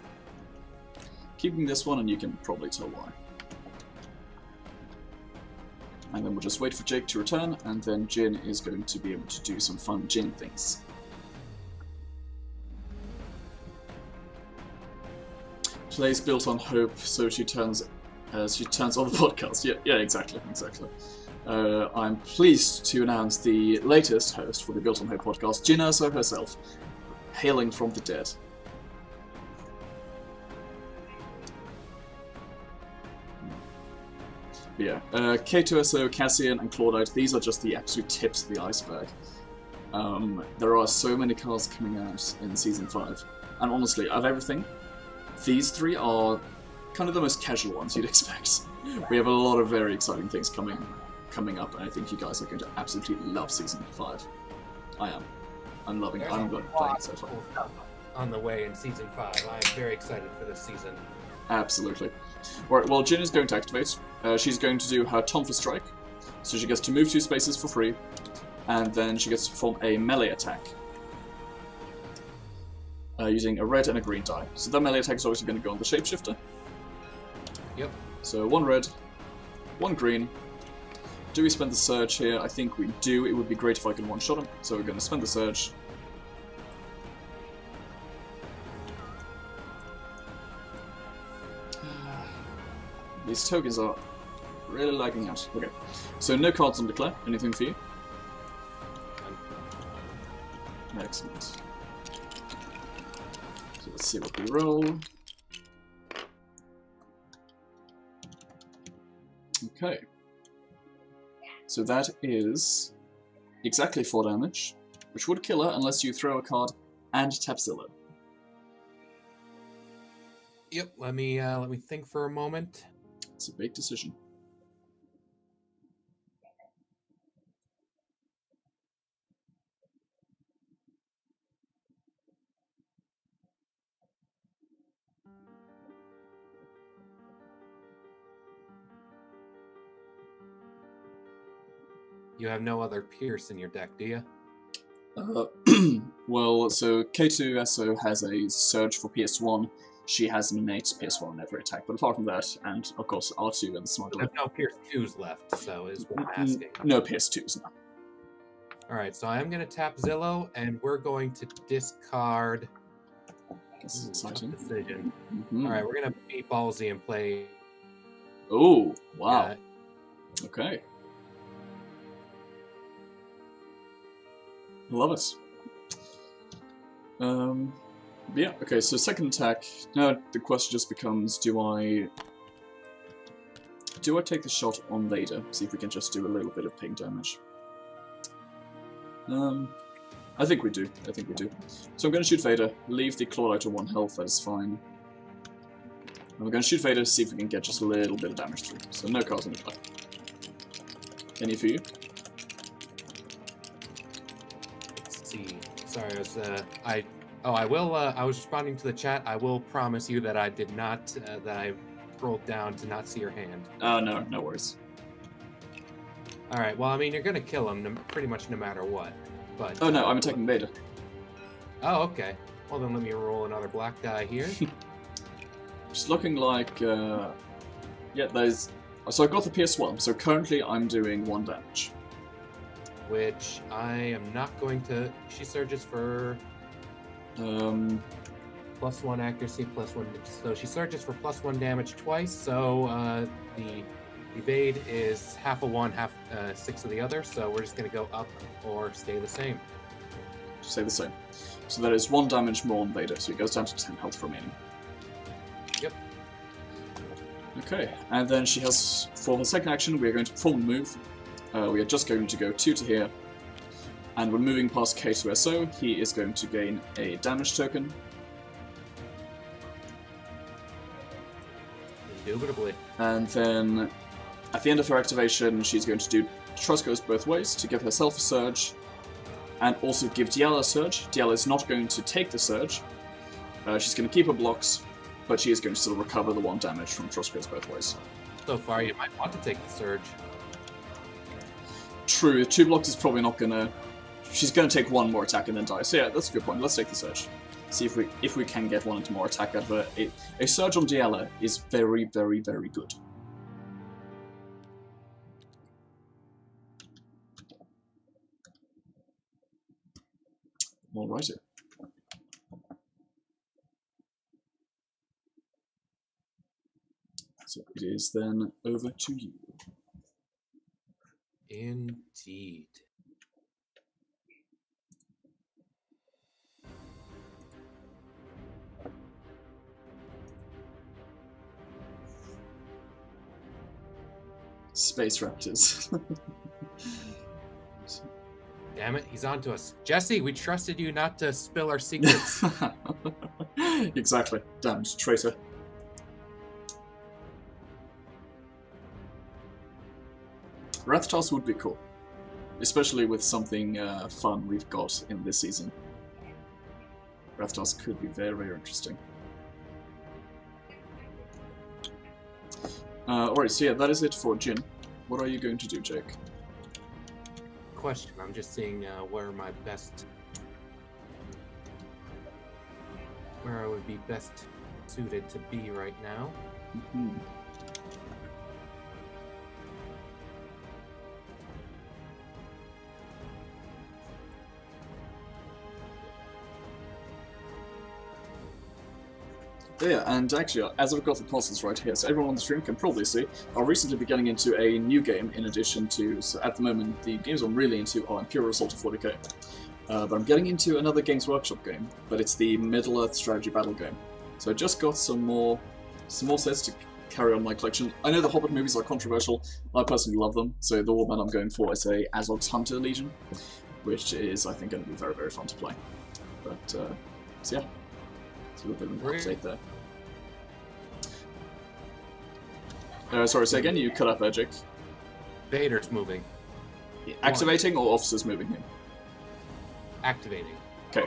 Keeping this one, and you can probably tell why. And then we'll just wait for Jake to return, and then Jin is going to be able to do some fun Jin things. Plays Built on Hope, so she turns on the podcast. Yeah, exactly. I'm pleased to announce the latest host for the Built on Hope podcast, Jin Urso herself, hailing from the dead. Yeah, K2SO, Cassian, and Claudite, these are just the absolute tips of the iceberg. There are so many cards coming out in Season 5, and honestly, of everything, these 3 are kind of the most casual ones you'd expect. We have a lot of very exciting things coming up, and I think you guys are going to absolutely love Season 5. I am. I'm loving it. I'm playing it so far. On the way in Season 5. I'm very excited for this season. Absolutely. Alright, well, Jin is going to activate. She's going to do her Tonfa Strike. So she gets to move 2 spaces for free, and then she gets to perform a melee attack. Using a red and a green die. So that melee attack is obviously going to go on the Shapeshifter. Yep. So 1 red, 1 green. Do we spend the Surge here? I think we do. It would be great if I could one-shot him. So we're going to spend the Surge. These tokens are really lagging out. Okay, so no cards on declare. Anything for you? Excellent. So let's see what we roll. Okay. So that is exactly 4 damage, which would kill her unless you throw a card and tap Zillow. Yep. Let me think for a moment. It's a big decision. You have no other Pierce in your deck, do you? Well, so K2SO has a Surge for PS1. She has an innate PS1 on every attack, but apart from that, and of course R2 and Smuggler. I have no Pierce 2s left, so is what I'm asking. No PS2s, no. Alright, so I'm going to tap Zillow, and we're going to discard... This is exciting. Decision. Alright, we're going to be ballsy and play... Oh, wow. Okay. Love it. Yeah, okay, so second attack. Now the question just becomes, do I take the shot on Vader? See if we can just do a little bit of ping damage. I think we do. So I'm going to shoot Vader, leave the Claudite to 1 health, that is fine. And we're going to shoot Vader, see if we can get just a little bit of damage through. So no cards on the play. Any for you? Let's see. Sorry, I was I was responding to the chat. I will promise you that I did not that I scrolled down to not see your hand. Oh, no, no worries. All right. Well, I mean, you're gonna kill him pretty much no matter what. But oh no, I'm attacking Vader. Oh, okay. Well, then let me roll another black die here. It's looking like yeah, there's. So I've got the PS1. So currently I'm doing 1 damage. Which I am not going to. She surges for +1 accuracy, +1. So she surges for +1 damage twice. So the evade is half of one, half 6 of the other. So we're just going to go up or stay the same. Stay the same. So that is 1 damage more on Vader. So he goes down to 10 health remaining. Yep. Okay, and then she has, for her second action, we are going to perform a move. We are just going to go 2 to here. And when moving past K2SO, he is going to gain a damage token. Indubitably. And then, at the end of her activation, she's going to do Trust Goes Both Ways to give herself a surge, and also give Diala a surge. Diala is not going to take the surge. She's going to keep her blocks, but she is going to still recover the 1 damage from Trust Goes Both Ways. So far, you might want to take the surge. True, 2 blocks is probably not going to... She's going to take 1 more attack and then die. So yeah, that's a good point. Let's take the surge. See if we can get 1 more attack out of her. A surge on Diala is very, very, very good. Alrighty. So it is then over to you. Indeed. Space Raptors. Damn it, he's on to us. Jesse, we trusted you not to spill our secrets. Exactly. Damned traitor. Rathtars would be cool. Especially with something fun we've got in this season. Rathtars could be very, very interesting. Alright, so yeah, that is it for Jin. What are you going to do, Jake? Question, I'm just seeing where I would be best suited to be right now. Mm-hmm. Yeah, and actually, as I've got the puzzles right here, so everyone on the stream can probably see, I'll recently be getting into a new game in addition to, so at the moment, the games I'm really into are Imperial Assault of 40k. But I'm getting into another Games Workshop game, but it's the Middle-earth strategy battle game. So I just got some more sets to carry on my collection. I know the Hobbit movies are controversial, I personally love them, so the warband I'm going for is a Azog's Hunter Legion, which is, I think, going to be very, very fun to play. But, so yeah. A little bit of an update there. Sorry, say again, you cut up there, Jake. Vader's moving. Activating or officers moving him? Activating. Okay.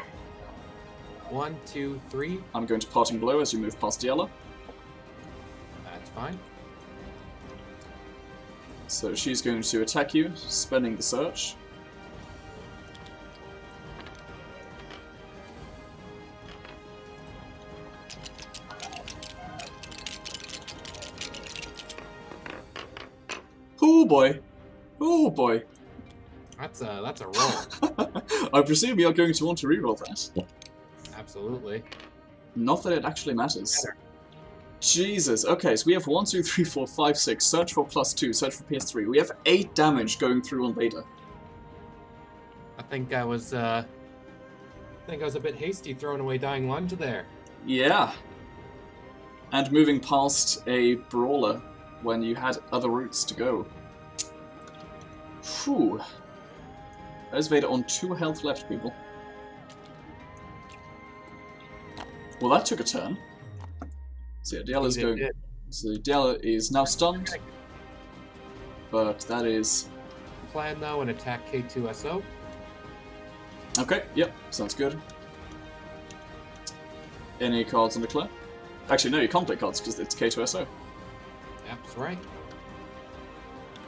1, 2, 3. I'm going to parting blow as you move past Diala. That's fine. So she's going to attack you, spending the search. Oh boy! Oh boy! That's a roll. I presume you're going to want to reroll that. Absolutely. Not that it actually matters. Jesus. Okay, so we have 1, 2, 3, 4, 5, 6. Search for +2. Search for PS3. We have 8 damage going through on Vader. I think I was a bit hasty throwing away Dying Lunge there. Yeah. And moving past a brawler when you had other routes to go. Phew. There's Vader on 2 health left, people. Well, that took a turn. So yeah, Diala's going. So Diala is now stunned. But that is. Plan though and attack K2SO. Okay, yep, sounds good. Any cards on the clear? Actually, no, you can't play cards because it's K2SO. That's right.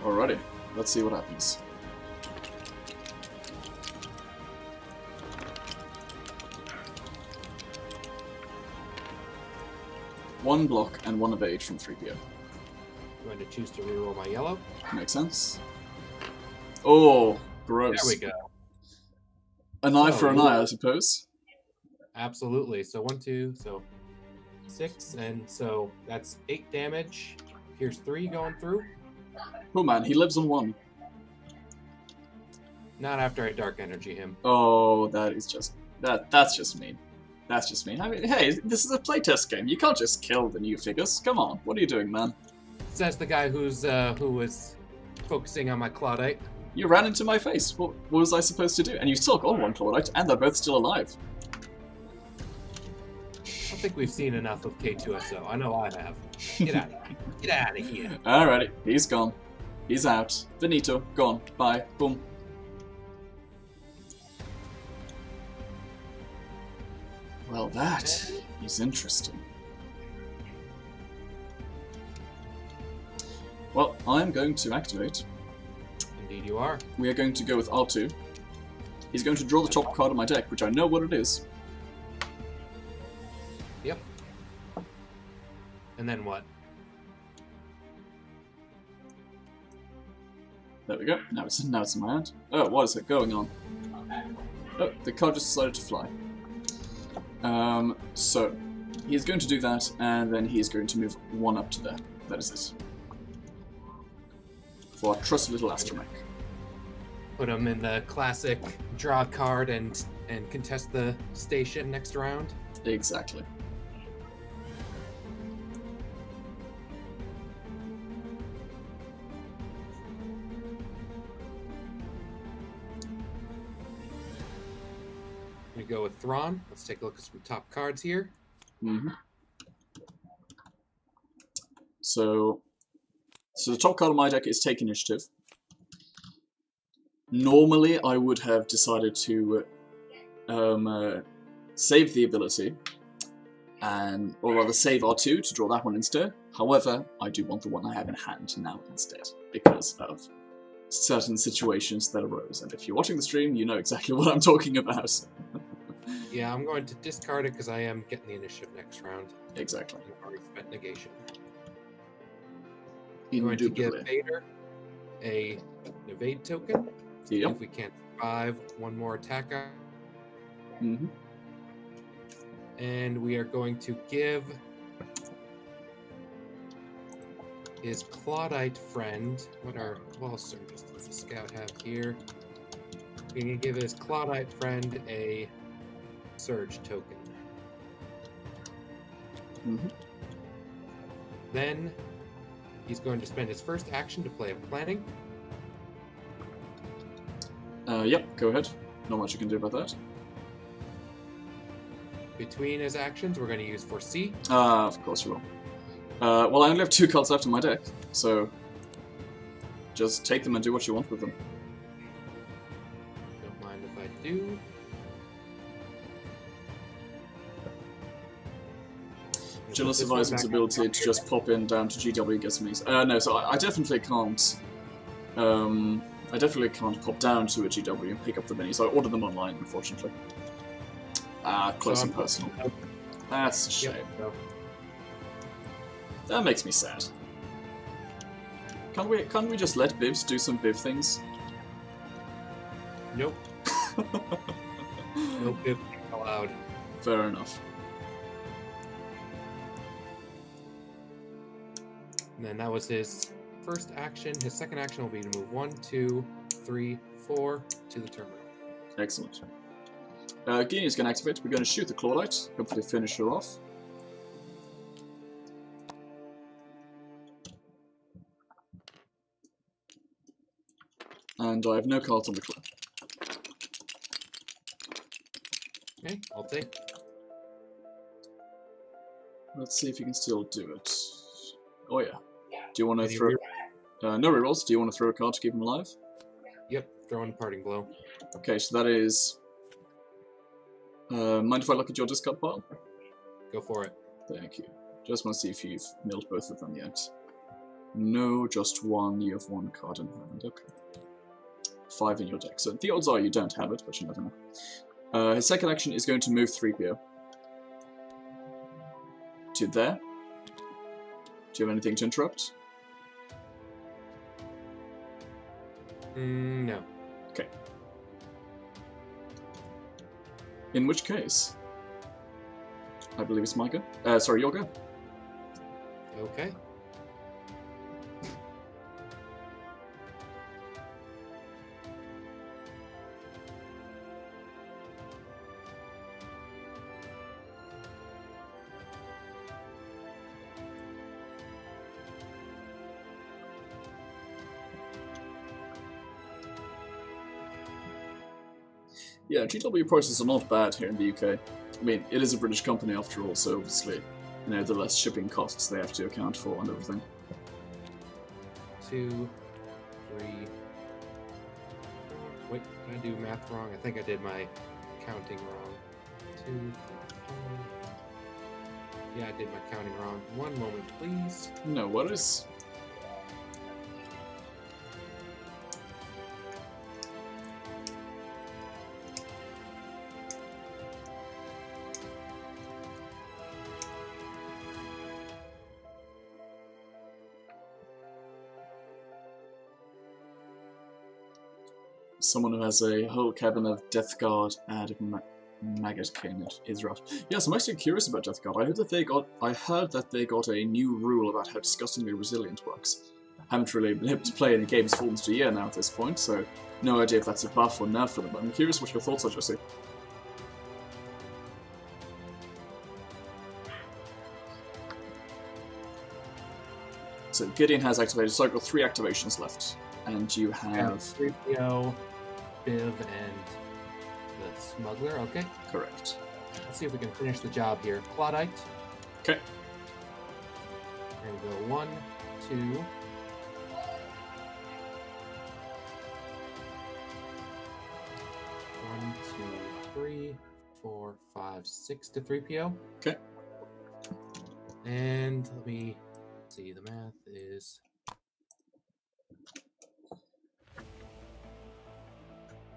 Alrighty, let's see what happens. One block and one evade from 3PO. I'm going to choose to reroll my yellow. Makes sense. Oh, gross. There we go. An eye for an eye, I suppose. Absolutely. So 1, 2, so 6, and so that's 8 damage. Here's 3 going through. Oh man, he lives on 1. Not after I dark energy him. Oh, that is just that's just mean. That's just mean. I mean, hey, this is a playtest game. You can't just kill the new figures. Come on, what are you doing, man? Says the guy who was focusing on my Claudite. You ran into my face. What was I supposed to do? And you still got one Claudite, and they're both still alive. I think we've seen enough of K2SO. I know I have. Get out of here. Get out of here. Alrighty, he's gone. He's out. Finito, gone. Bye. Boom. Well, that is interesting. Well, I'm going to activate. Indeed you are. We are going to go with R2. He's going to draw the top card of my deck, which I know what it is. Yep. And then what? There we go. Now it's in my hand. Oh, what is it going on? Oh, the card just decided to fly. So he's going to do that, and then he's going to move 1 up to there. That is it. For our trusty little astromech. Put him in the classic draw card and contest the station next round. Exactly. We go with Thrawn. Let's take a look at some top cards here. Mm-hmm. So the top card of my deck is Take Initiative. Normally, I would have decided to save the ability, or rather save R2 to draw that one instead. However, I do want the one I have in hand now instead, because of certain situations that arose. And if you're watching the stream, you know exactly what I'm talking about. Yeah, I'm going to discard it because I am getting the initiative next round. Exactly. I've already spent negation. I'm going to give Vader an evade token. Yep. If we can't survive one more attack. Mm-hmm. And we are going to give his Claudite friend. What surges does the scout have here? We're going to give his Claudite friend a surge token. Mm-hmm. Then he's going to spend his first action to play a planning. Yep, go ahead. Not much you can do about that. Between his actions, we're going to use Foresee. Of course you will. Well, I only have 2 cards left in my deck, so just take them and do what you want with them. Don't mind if I do. Jealous of Isaac's ability to just pop in down to GW gets me. No, so I definitely can't. I definitely can't pop down to a GW and pick up the minis. I order them online, unfortunately. Close and personal. That's a shame. Yep. That makes me sad. Can't we just let Bivs do some Biv things? Nope. Nope, Biv allowed. Fair enough. And then that was his first action. His second action will be to move 1, 2, 3, 4 to the terminal. Excellent. Guinea is going to activate. We're going to shoot the Claudite. Hopefully finish her off. And I have no cards on the club. Okay, I'll take. Let's see if you can still do it. Oh yeah. Do you want to throw... no rerolls. Do you want to throw a card to keep him alive? Yep, throwing Parting Blow. Okay, so that is... mind if I look at your discard pile? Go for it. Thank you. Just want to see if you've milled both of them yet. No, just one. You have one card in hand. Okay. 5 in your deck. So the odds are you don't have it, but you never know. His second action is going to move 3PO. To there. Do you have anything to interrupt? No. Okay. In which case, I believe it's my go. Sorry, your go. Okay. Yeah, GW prices are not bad here in the UK. I mean, it is a British company after all, so obviously, you know, the less shipping costs they have to account for and everything. 2, 3, 4. Wait, did I do math wrong? I think I did my counting wrong. 2, 3, 4. Yeah, I did my counting wrong. One moment, please. No worries. Someone who has a whole cabin of Death Guard and Maggot King is rough. Yes, I'm actually curious about Death Guard. I heard that they got a new rule about how disgustingly resilient works. I haven't really been able to play any games for almost a year now at this point, so no idea if that's a buff or nerf for them, but I'm curious what your thoughts are, Jesse. So Gideon has activated, so I've got 3 activations left, and you have... 3PO, Biv, and the Smuggler, okay. Correct. Let's see if we can finish the job here. Claudite. Okay. And go 1, 2. 1, 2, 3, 4, 5, 6 to 3PO. Okay. And let me see, the math is...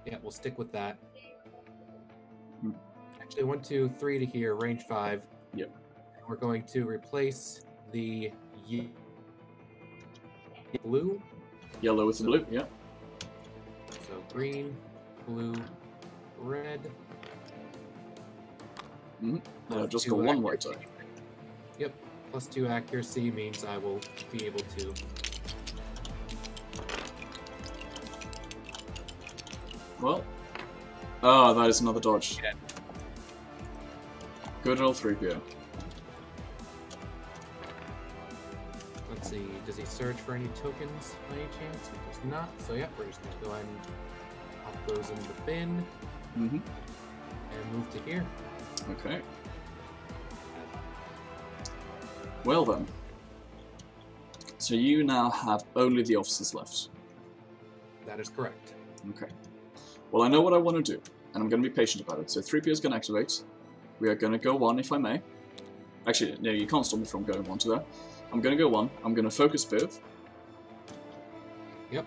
Yeah, we'll stick with that. Actually, 1, 2, 3 to here, range 5. Yep. We're going to replace the blue. Yellow with the blue, yeah. So green, blue, red. Just got 1 white die. Yep. +2 accuracy means I will be able to. Well. Ah, that is another dodge. Yeah. Good old 3PO. Let's see, does he search for any tokens by any chance? He does not. So yeah, we're just gonna go ahead and pop those in the bin. Mm-hmm. And move to here. Okay. Well then. So you now have only the officers left. That is correct. Okay. Well, I know what I want to do, and I'm going to be patient about it. So 3PO is going to activate. We are going to go 1, if I may. Actually, no, you can't stop me from going 1 to there. I'm going to go 1. I'm going to focus Biv. Yep.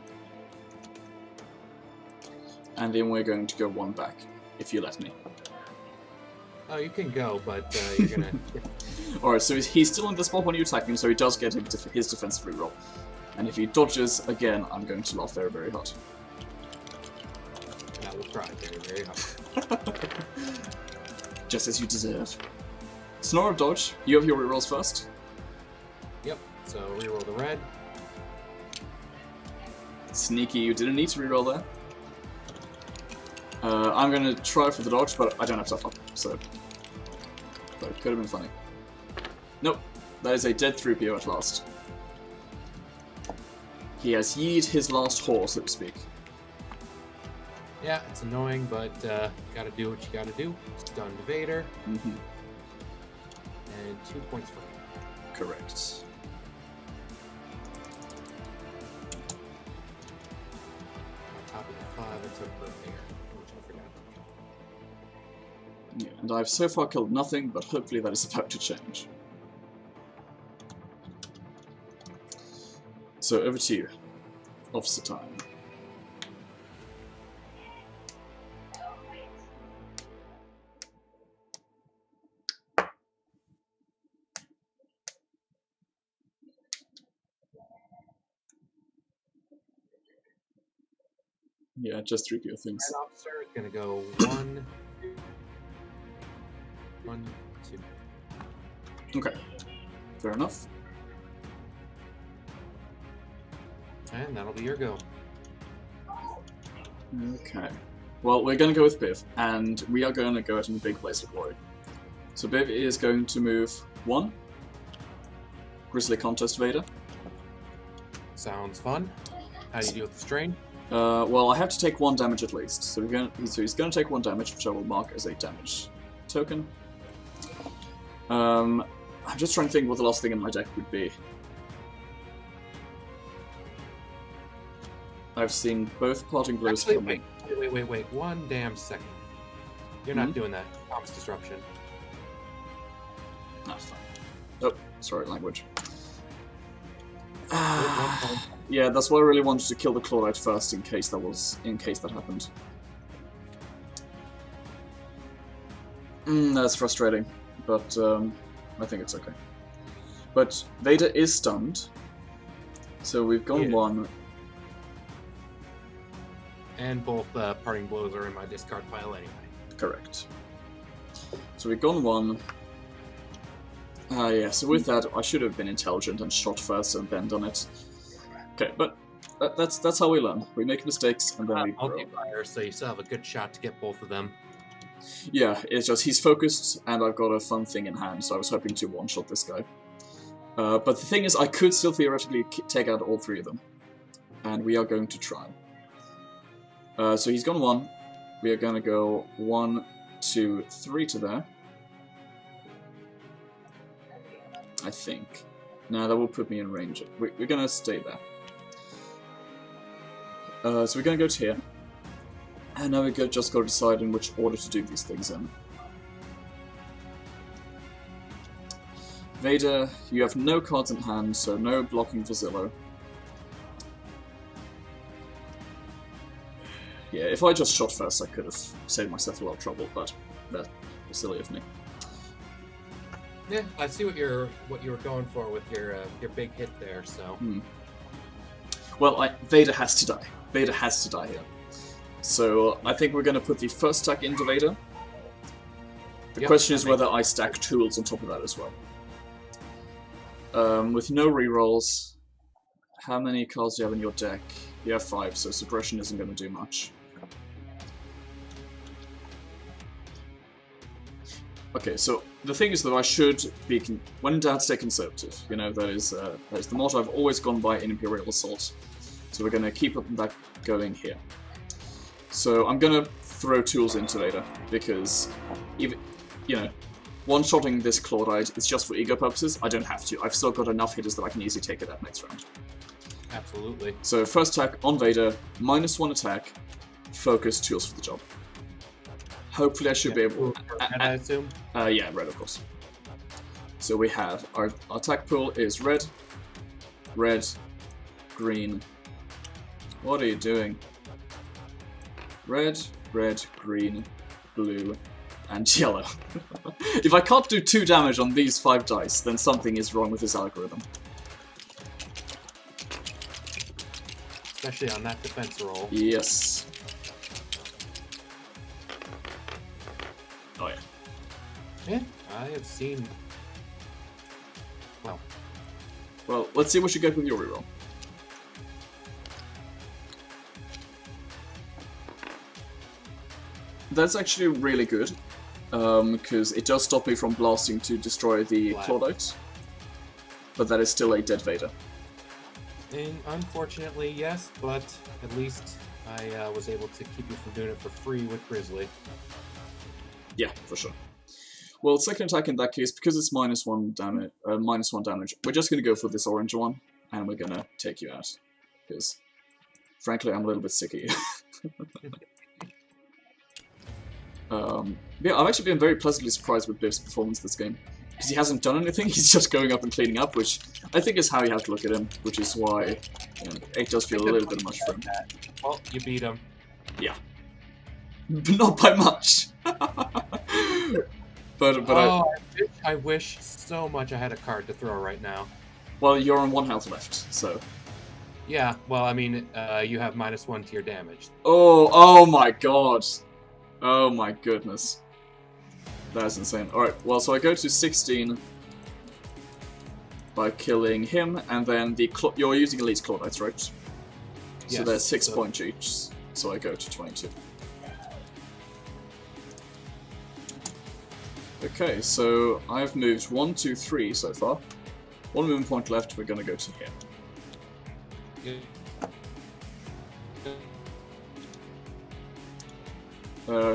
And then we're going to go 1 back, if you let me. Oh, you can go, but you're gonna... Alright, so he's still in the spot when you attack him, so he does get his defensive reroll. And if he dodges again, I'm going to laugh very, very hard. And I will cry very, very hard. Just as you deserve. Snore of dodge, you have your rerolls first. Yep, so reroll the red. Sneaky, you didn't need to reroll there. I'm going to try for the dodge, but I don't have stuff up, so... But it could have been funny. Nope, that is a dead 3PO at last. He has yeed his last horse, so to speak. Yeah, it's annoying, but gotta do what you gotta do. Stunned Vader. Mm-hmm. And 2 points for him. Correct. On top of the 5, I took the Vader, which I forgot to kill. Yeah, and I've so far killed nothing, but hopefully that is about to change. So over to you. Officer time. Yeah, just repeat your things. Head officer is going to go 1, 2. Okay, fair enough. And that'll be your go. Okay. Well, we're going to go with Biv, and we are going to go out in a big place of glory. So Biv is going to move 1. Grizzly Contest Vader. Sounds fun. How do you deal with the strain? Well, I have to take 1 damage at least. So, he's going to take 1 damage, which I will mark as a damage token. I'm just trying to think what the last thing in my deck would be. I've seen both Parting Blows coming. Wait. 1 damn second. You're not doing that. Comms disruption. That's fine. Oh, sorry, language. Yeah, that's why I really wanted to kill the Clawite first in case that happened. That's frustrating, but I think it's okay. But Vader is stunned, so we've gone 1. And both Parting Blows are in my discard pile anyway. Correct. So we've gone 1. Yeah, so with that, I should have been intelligent and shot first and then done it. Okay, but that's how we learn. We make mistakes and then we grow. Multiplier, so you still have a good shot to get both of them. Yeah, it's just he's focused and I've got a fun thing in hand, so I was hoping to one-shot this guy. But the thing is, I could still theoretically take out all 3 of them. And we are going to try. So he's gone 1. We are going to go 1, 2, 3 to there. I think. Now that will put me in range. We're going to stay there. So we're going to go to here. And now we just got to decide in which order to do these things in. Vader, you have no cards in hand, so no blocking for Zillow. Yeah, if I just shot first, I could have saved myself a lot of trouble, but that was silly of me. Yeah, I see what you were going for with your big hit there. So. Well, Vader has to die. Vader has to die here. So I think we're going to put the first attack into Vader. The question is whether I stack tools on top of that as well. With no rerolls, how many cards do you have in your deck? You have 5, so suppression isn't going to do much. Okay, so the thing is that I should be, when in doubt, stay conservative. You know, that is the motto I've always gone by in Imperial Assault. So we're going to keep up that going here. So I'm going to throw tools into Vader, because, even, you know, one-shotting this Clawite is just for ego purposes. I don't have to. I've still got enough hitters that I can easily take it out next round. Absolutely. So first attack on Vader, -1 attack, focus, tools for the job. Hopefully I should be able... Red, I assume? Yeah, red, of course. So we have, our attack pool is red, green. What are you doing? Red, green, blue, and yellow. If I can't do 2 damage on these 5 dice, then something is wrong with this algorithm. Especially on that defense roll. Yes. Oh yeah. Yeah, I have seen... Well. Well, let's see what you get with your reroll. That's actually really good, because it does stop me from blasting to destroy the Clawite, but that is still a dead Vader. And unfortunately, yes, but at least I was able to keep you from doing it for free with Grizzly. Yeah, for sure. Well, second attack in that case, because it's -1 damage, -1 damage, we're just going to go for this orange one, and we're going to take you out, because, frankly, I'm a little bit sick of you. Yeah, I've actually been very pleasantly surprised with Biv's performance this game. because he hasn't done anything, he's just going up and cleaning up, which I think is how you have to look at him, which is why it does feel a little bit much for him. Well, you beat him. Yeah. But not by much. but I wish so much I had a card to throw right now. Well, you're on 1 health left, so... Yeah, well, I mean, you have -1 to your damage. Oh my god. Oh my goodness. That's insane. Alright, well, so I go to 16 by killing him, and then you're using Elite Claudites, right? So yes, they're 6 points each, so I go to 22. Okay, so I've moved 1, 2, 3 so far. 1 movement point left, we're gonna go to here.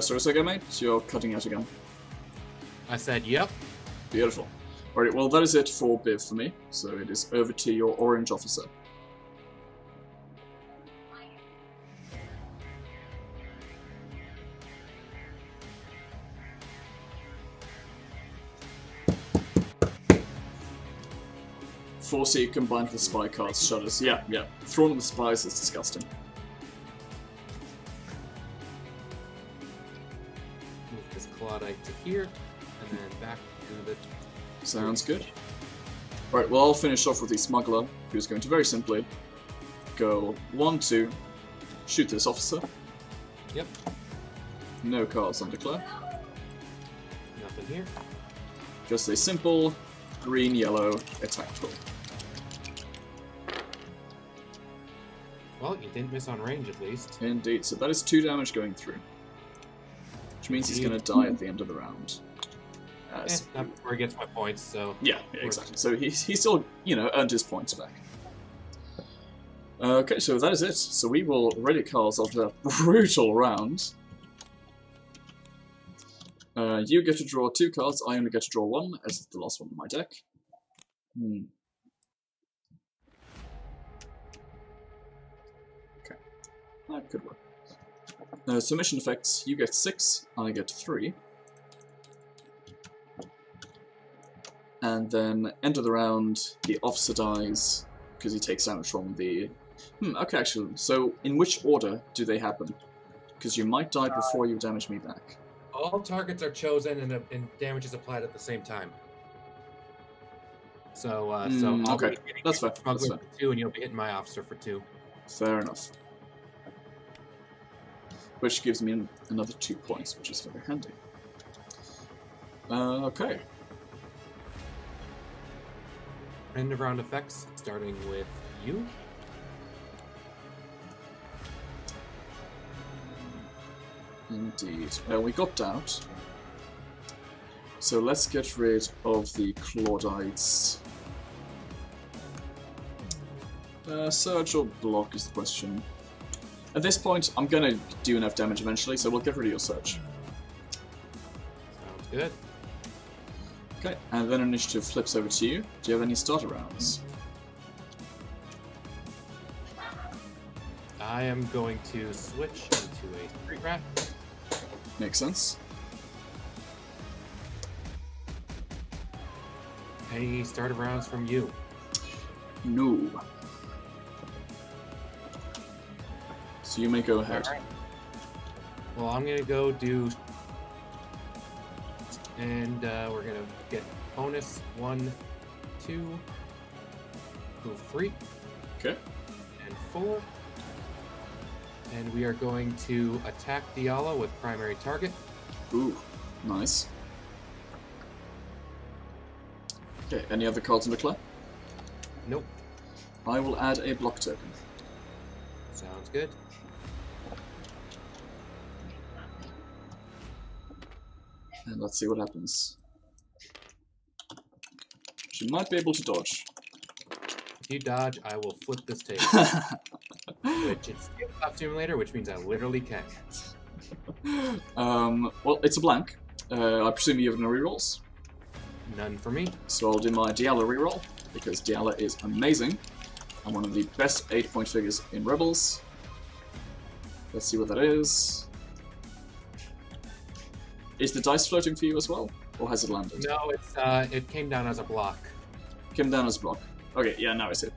Sorry, say again, mate? You're cutting out again. I said, yep. Beautiful. Alright, well that is it for Biv for me, so it is over to your orange officer. Force combined with spy cards, shudders. Yeah. Throwing with spies is disgusting. Move this Claudite to here, and then back to the... Sounds good. Right, well I'll finish off with the smuggler, who's going to very simply go 1, 2, shoot this officer. Yep. No cards on declare. Nothing here. Just a simple green-yellow attack roll. Well, you didn't miss on range at least. Indeed, so that is 2 damage going through. Which means he's going to die at the end of the round. Not before he gets my points, so... Yeah, exactly. So he still, earned his points back. Okay, so that is it. So we will ready cards after that brutal round. You get to draw 2 cards, I only get to draw 1, as it's the last one in my deck. Okay, that could work. Submission effects, you get 6, I get 3. And then, end of the round, the officer dies, because he takes damage from the... okay, actually, so in which order do they happen? Because you might die before you damage me back. All targets are chosen and damage is applied at the same time. So, I'll okay, be hitting that's fair. Smuggler for 2, and you'll be hitting my officer for 2. Fair enough. Which gives me another 2 points, which is very handy. Okay. End of round effects, starting with you. Indeed. We got Doubt. So let's get rid of the Claudites. Surge or block is the question. At this point, I'm going to do enough damage eventually, so we'll get rid of your Surge. Sounds good. Okay, and then initiative flips over to you. Do you have any starter rounds? I am going to switch into a Street Rat. Makes sense. Any starter rounds from you? No. So you may go ahead. Right. Well, I'm going to go do... And we're going to get bonus 1, 2, move 3. Okay. And 4. And we are going to attack Diallo with primary target. Ooh, nice. Okay, any other cards in the club? Nope. I will add a block token. Sounds good. And let's see what happens. She might be able to dodge. If you dodge, I will flip this table. Which it's Tabletop Simulator, which means I literally can. Well, it's a blank. I presume you have no rerolls? None for me. So I'll do my Diallo reroll, because Diallo is amazing. I'm one of the best 8-point figures in Rebels. Let's see what that is. Is the dice floating for you as well? or has it landed? No, it came down as a block. Came down as a block. Okay, yeah, now I see it.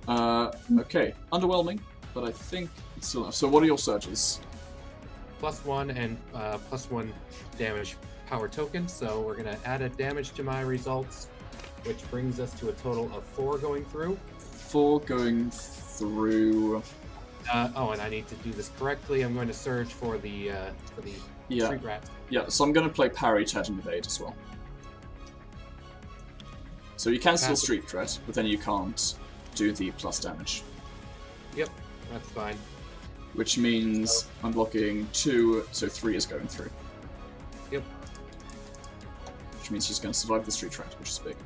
Okay, underwhelming, but I think it's still enough. So what are your surges? +1 and +1 damage power token. So we're gonna add a damage to my results, which brings us to a total of 4 going through. 4 going through. Oh, and I need to do this correctly. I'm going to surge for the street rat. Yeah, so I'm going to play parry, tag, and evade as well. So you can still street threat, but then you can't do the plus damage. Yep, that's fine. Which means I'm blocking 2, so 3 is going through. Yep. Which means she's going to survive the street threat, which is big.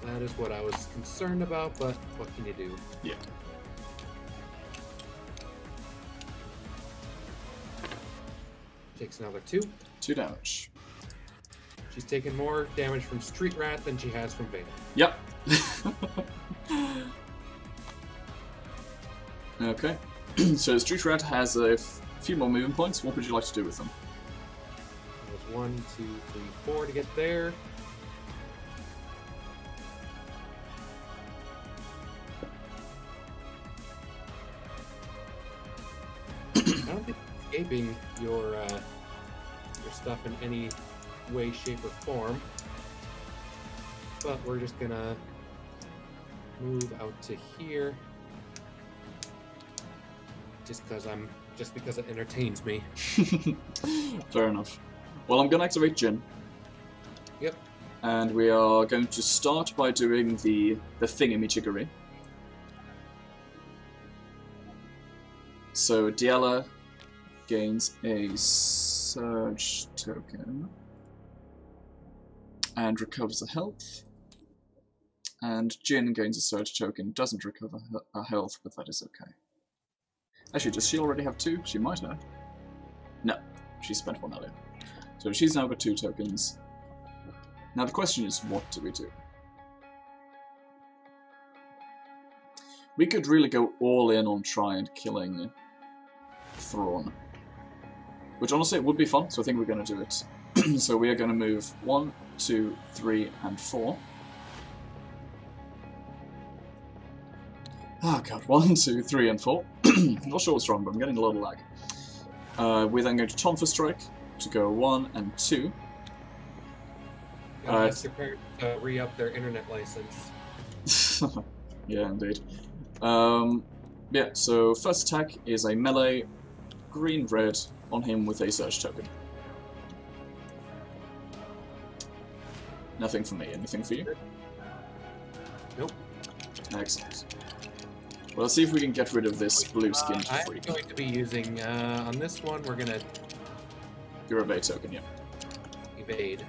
That is what I was concerned about, but what can you do? Yeah. Takes another 2. 2 damage. She's taken more damage from Street Rat than she has from Vader. Yep. Okay. So Street Rat has a few more movement points. What would you like to do with them? There's 1, 2, 3, 4 to get there. I don't think escaping your stuff in any way, shape, or form. But we're just gonna move out to here, just because it entertains me. Fair enough. Well, I'm going to activate Jin. Yep. And we are going to start by doing the thingamajiggery. So Diala gains a surge token and recovers a health. And Jin gains a surge token, doesn't recover her health, but that is okay. Actually, does she already have 2? She might have. No, she spent 1 earlier. So she's now got 2 tokens. Now the question is, what do we do? We could really go all in on trying killing Thrawn. Which honestly, it would be fun, so I think we're going to do it. So we are going to move 1, 2, 3, and 4. Oh god, 1, 2, 3, and 4. Not sure what's wrong, but I'm getting a lot of lag. We're then going to Tonfa Strike to go 1 and 2. Ask your parents to re-up their internet license. Yeah, indeed. Yeah, so first attack is a melee green-red on him with a surge token. Nothing for me. Anything for you? Nope. Excellent. Well, let's see if we can get rid of this blue-skinned I'm freak. going to be using, on this one, we're going to... Your evade token, yeah. Evade.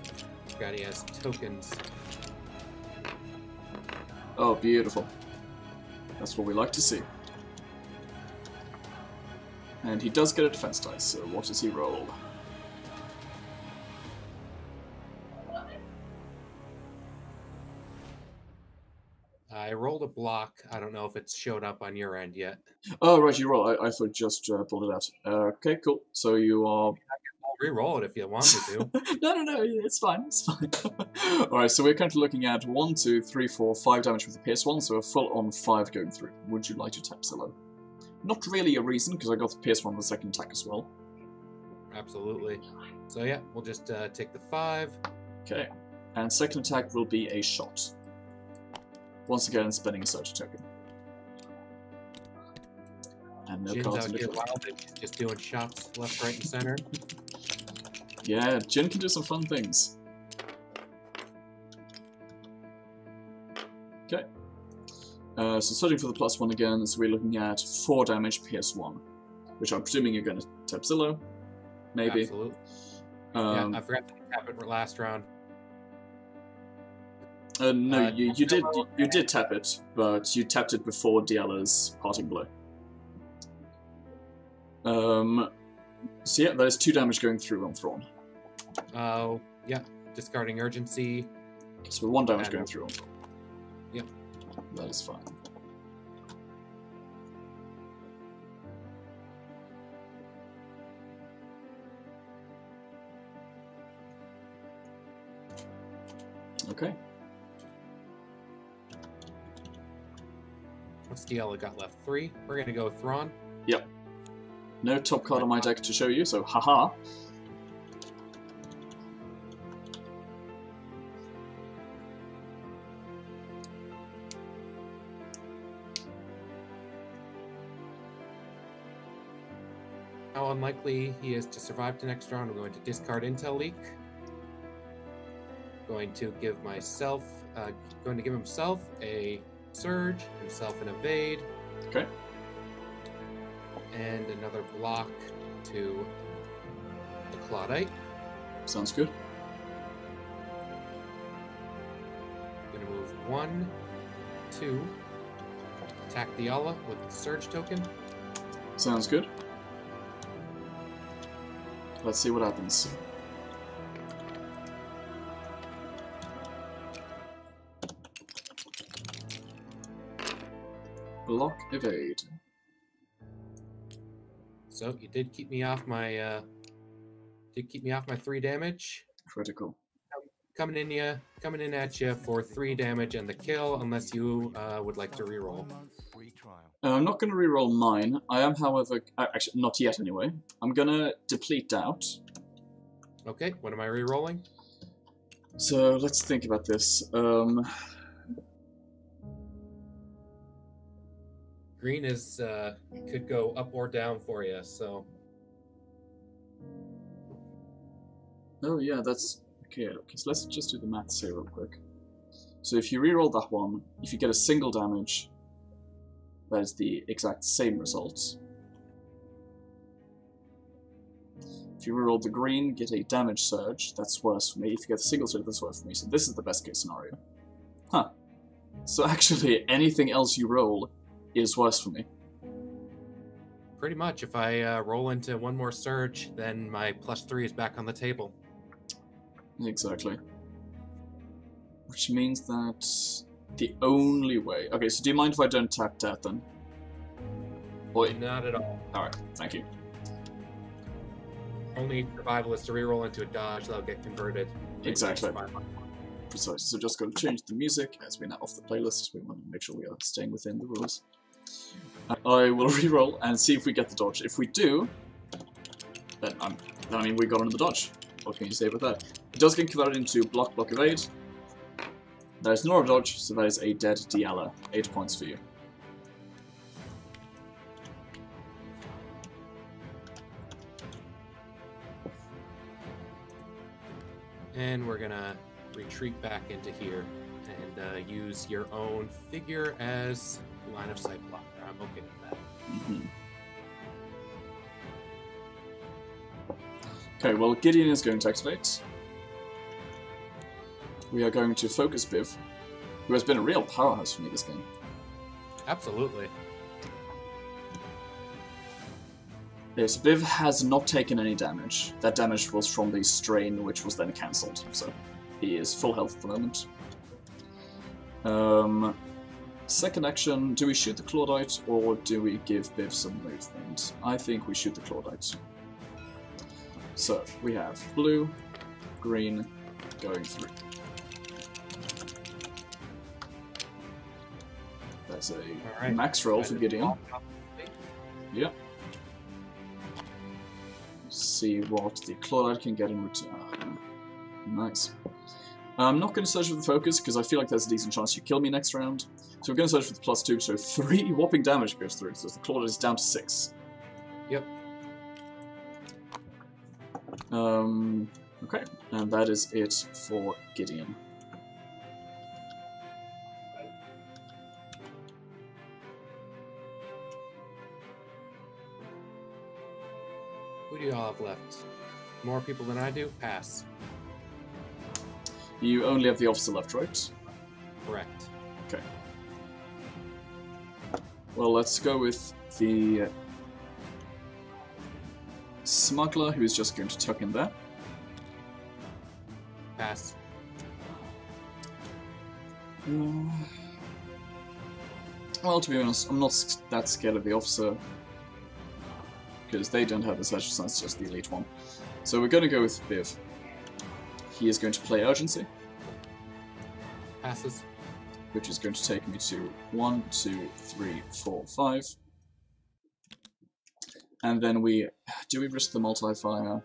Forgot he has tokens. Oh, beautiful. That's what we like to see. And he does get a defense dice, so what does he roll? I rolled a block. I don't know if it's showed up on your end yet. Oh, right, you roll. I thought just pulled it out. Okay, cool. So you are... I'll re-roll it if you want me to. No, it's fine, it's fine. Alright, so we're currently looking at 1, 2, 3, 4, 5 damage with the PS1, so a full-on 5 going through. Would you like to tap Zillow? Not really a reason, because I got the PS1 with the second attack as well. Absolutely. So yeah, we'll just take the 5. Okay, and second attack will be a shot. Once again, spending a surge token. And no Jin's cards out in here the wild and just doing shots left, right, and center. Yeah, Jin can do some fun things. Okay. So searching for the +1 again, so we're looking at 4 damage PS1. Which I'm presuming you're going to tap Zillow. Maybe. Absolutely. Yeah, I forgot to tap it last round. No, you did tap it, but you tapped it before Diala's parting blow. So yeah, there's 2 damage going through on Thrawn. Yeah, discarding urgency. So 1 damage going through on Thrawn. Yep. That is fine. Okay. What's the yellow got left? 3. We're gonna go Thrawn. Yep. No top card on my deck to show you, so haha. How unlikely he is to survive to next round. I'm going to discard Intel Leak. Going to give myself, going to give himself a Surge, himself an Evade. Okay. And another block to the Claudite. Sounds good. I'm going to move 1, 2, attack the Allah with the Surge token. Sounds good. Let's see what happens. Block, evade. So you did keep me off my 3 damage. Critical. Coming in at you for 3 damage and the kill, unless you would like to reroll. I'm not going to reroll mine. I am, however, actually not yet anyway. I'm going to deplete Doubt. Okay, what am I rerolling? So let's think about this. Green is could go up or down for you, so. Oh yeah, that's okay. So let's just do the maths here real quick. So if you reroll that one, if you get a single damage, that is the exact same result. If you reroll the green, get a damage surge, that's worse for me. If you get a single surge, that's worse for me. So this is the best case scenario. Huh. So actually, anything else you roll is worse for me. Pretty much. If I roll into 1 more surge, then my +3 is back on the table. Exactly. Which means that the only way... Okay, so do you mind if I don't tap Death then? Or... Not at all. Alright, thank you. Only survival is to reroll into a dodge, that'll get converted. Exactly. Precisely. So just got to change the music, as we're now off the playlist. We want to make sure we are staying within the rules. I will reroll and see if we get the dodge. If we do, then I mean we got another dodge. What can you say about that? It does get converted into block, block, evade. That is not a dodge, so that is a dead Diala. 8 points for you. And we're gonna retreat back into here and use your own figure as line of sight blocker. I'm okay with that. Mm-hmm. Okay, well, Gideon is going to activate. We are going to focus Biv, who has been a real powerhouse for me this game. Absolutely. Yes, Biv has not taken any damage. That damage was from the strain, which was then cancelled, so he is full health at the moment. Second action, do we shoot the Claudite, or do we give Biv some movement? I think we shoot the Claudite. So, we have blue, green, going through. That's a max roll for Gideon. Yep. See what the Claudite can get in return. Nice. I'm not going to search for the focus because I feel like there's a decent chance you kill me next round. So we're going to search for the +2, so 3 whopping damage goes through. So the Claudite is down to 6. Yep. Okay, and that is it for Gideon. Who do you all have left? More people than I do? Pass. You only have the officer left, right? Correct. Okay. Well, let's go with the smuggler, who is just going to tuck in there. Pass. Well, to be honest, I'm not that scared of the officer, because they don't have the special sense, just the elite one. So we're going to go with Biv. He is going to play Urgency. Passes. Which is going to take me to 1, 2, 3, 4, 5. And then do we risk the multi-fire?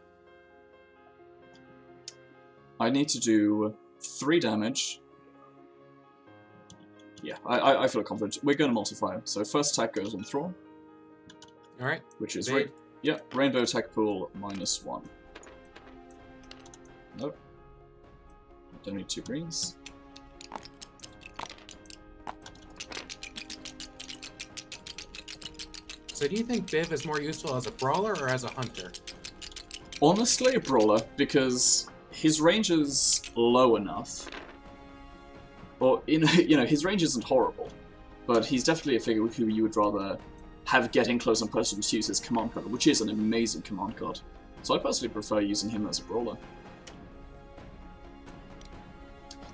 I need to do 3 damage. Yeah, I feel confident. We're going to multi-fire. So first attack goes on Thrawn. Alright. Which is rainbow attack pool -1. Nope. Don't need 2 greens. So do you think Biv is more useful as a brawler or as a hunter? Honestly, a brawler, because his range is low enough. Or, his range isn't horrible, but he's definitely a figure who you would rather have getting close and personal to use his command card, which is an amazing command card. So I personally prefer using him as a brawler.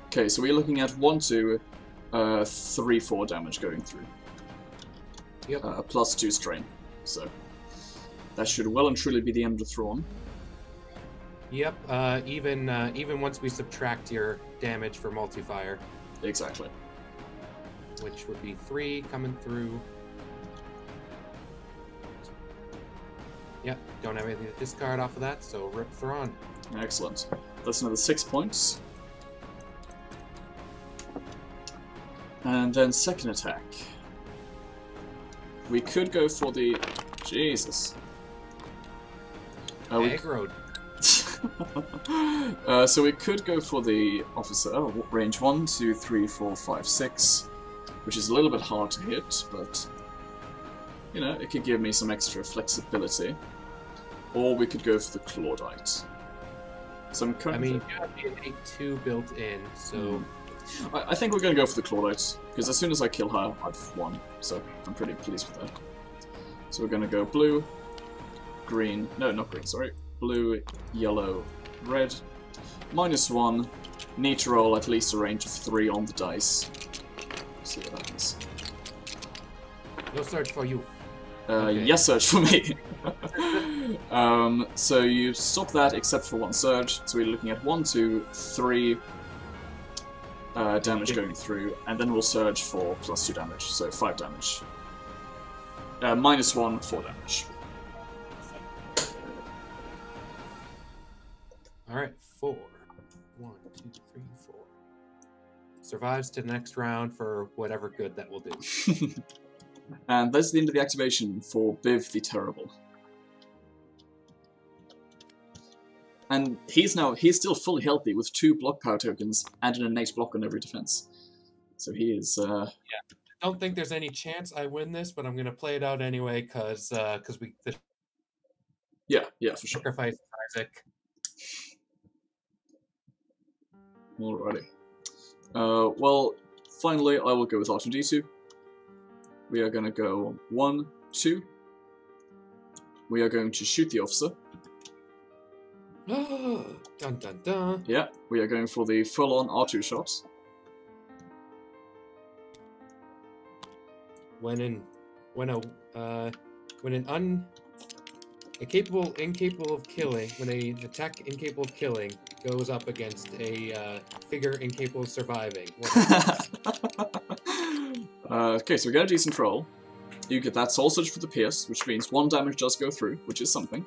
Okay, so we're looking at 1, 2, 3, 4 damage going through. Yep. Plus 2 strain. So that should well and truly be the end of Thrawn. Yep, even once we subtract your damage for multi-fire. Exactly. Which would be 3 coming through. Yep, don't have anything to discard off of that, so rip Thrawn. Excellent. That's another 6 points. And then second attack. We could go for the... Jesus. Aggroed. So we could go for the officer, range 1, 2, 3, 4, 5, 6, which is a little bit hard to hit, but, it could give me some extra flexibility. Or we could go for the Claudite. So I'm currently... you have the innate 2 built in, so... I think we're going to go for the Claudite, because as soon as I kill her, I've won, so I'm pretty pleased with that. So we're going to go blue, green, no, not green, sorry, blue, yellow, red, -1, need to roll at least a range of 3 on the dice. See what happens. No search for you. Okay. Yes, search for me. So you stop that except for 1 surge, so we're looking at 1, 2, 3... damage going through, and then we'll surge for +2 damage, so 5 damage. -1, 4 damage. Alright, 4. 1, 2, 3, 4. Survives to the next round for whatever good that will do. And that's the end of the activation for Biv the Terrible. And he's still fully healthy with 2 block power tokens and an innate block on every defense. So he is... Yeah. I don't think there's any chance I win this, but I'm going to play it out anyway, because we... Yeah, for sure. Sacrifice Isaac. Alrighty. Well, finally, I will go with R2-D2. We are going to go 1, 2. We are going to shoot the officer. Dun dun dun. Yeah, we are going for the full-on R2 shot. When an attack incapable of killing goes up against a figure incapable of surviving. Okay, so we get a decent roll. You get that soul surge for the pierce, which means 1 damage does go through, which is something.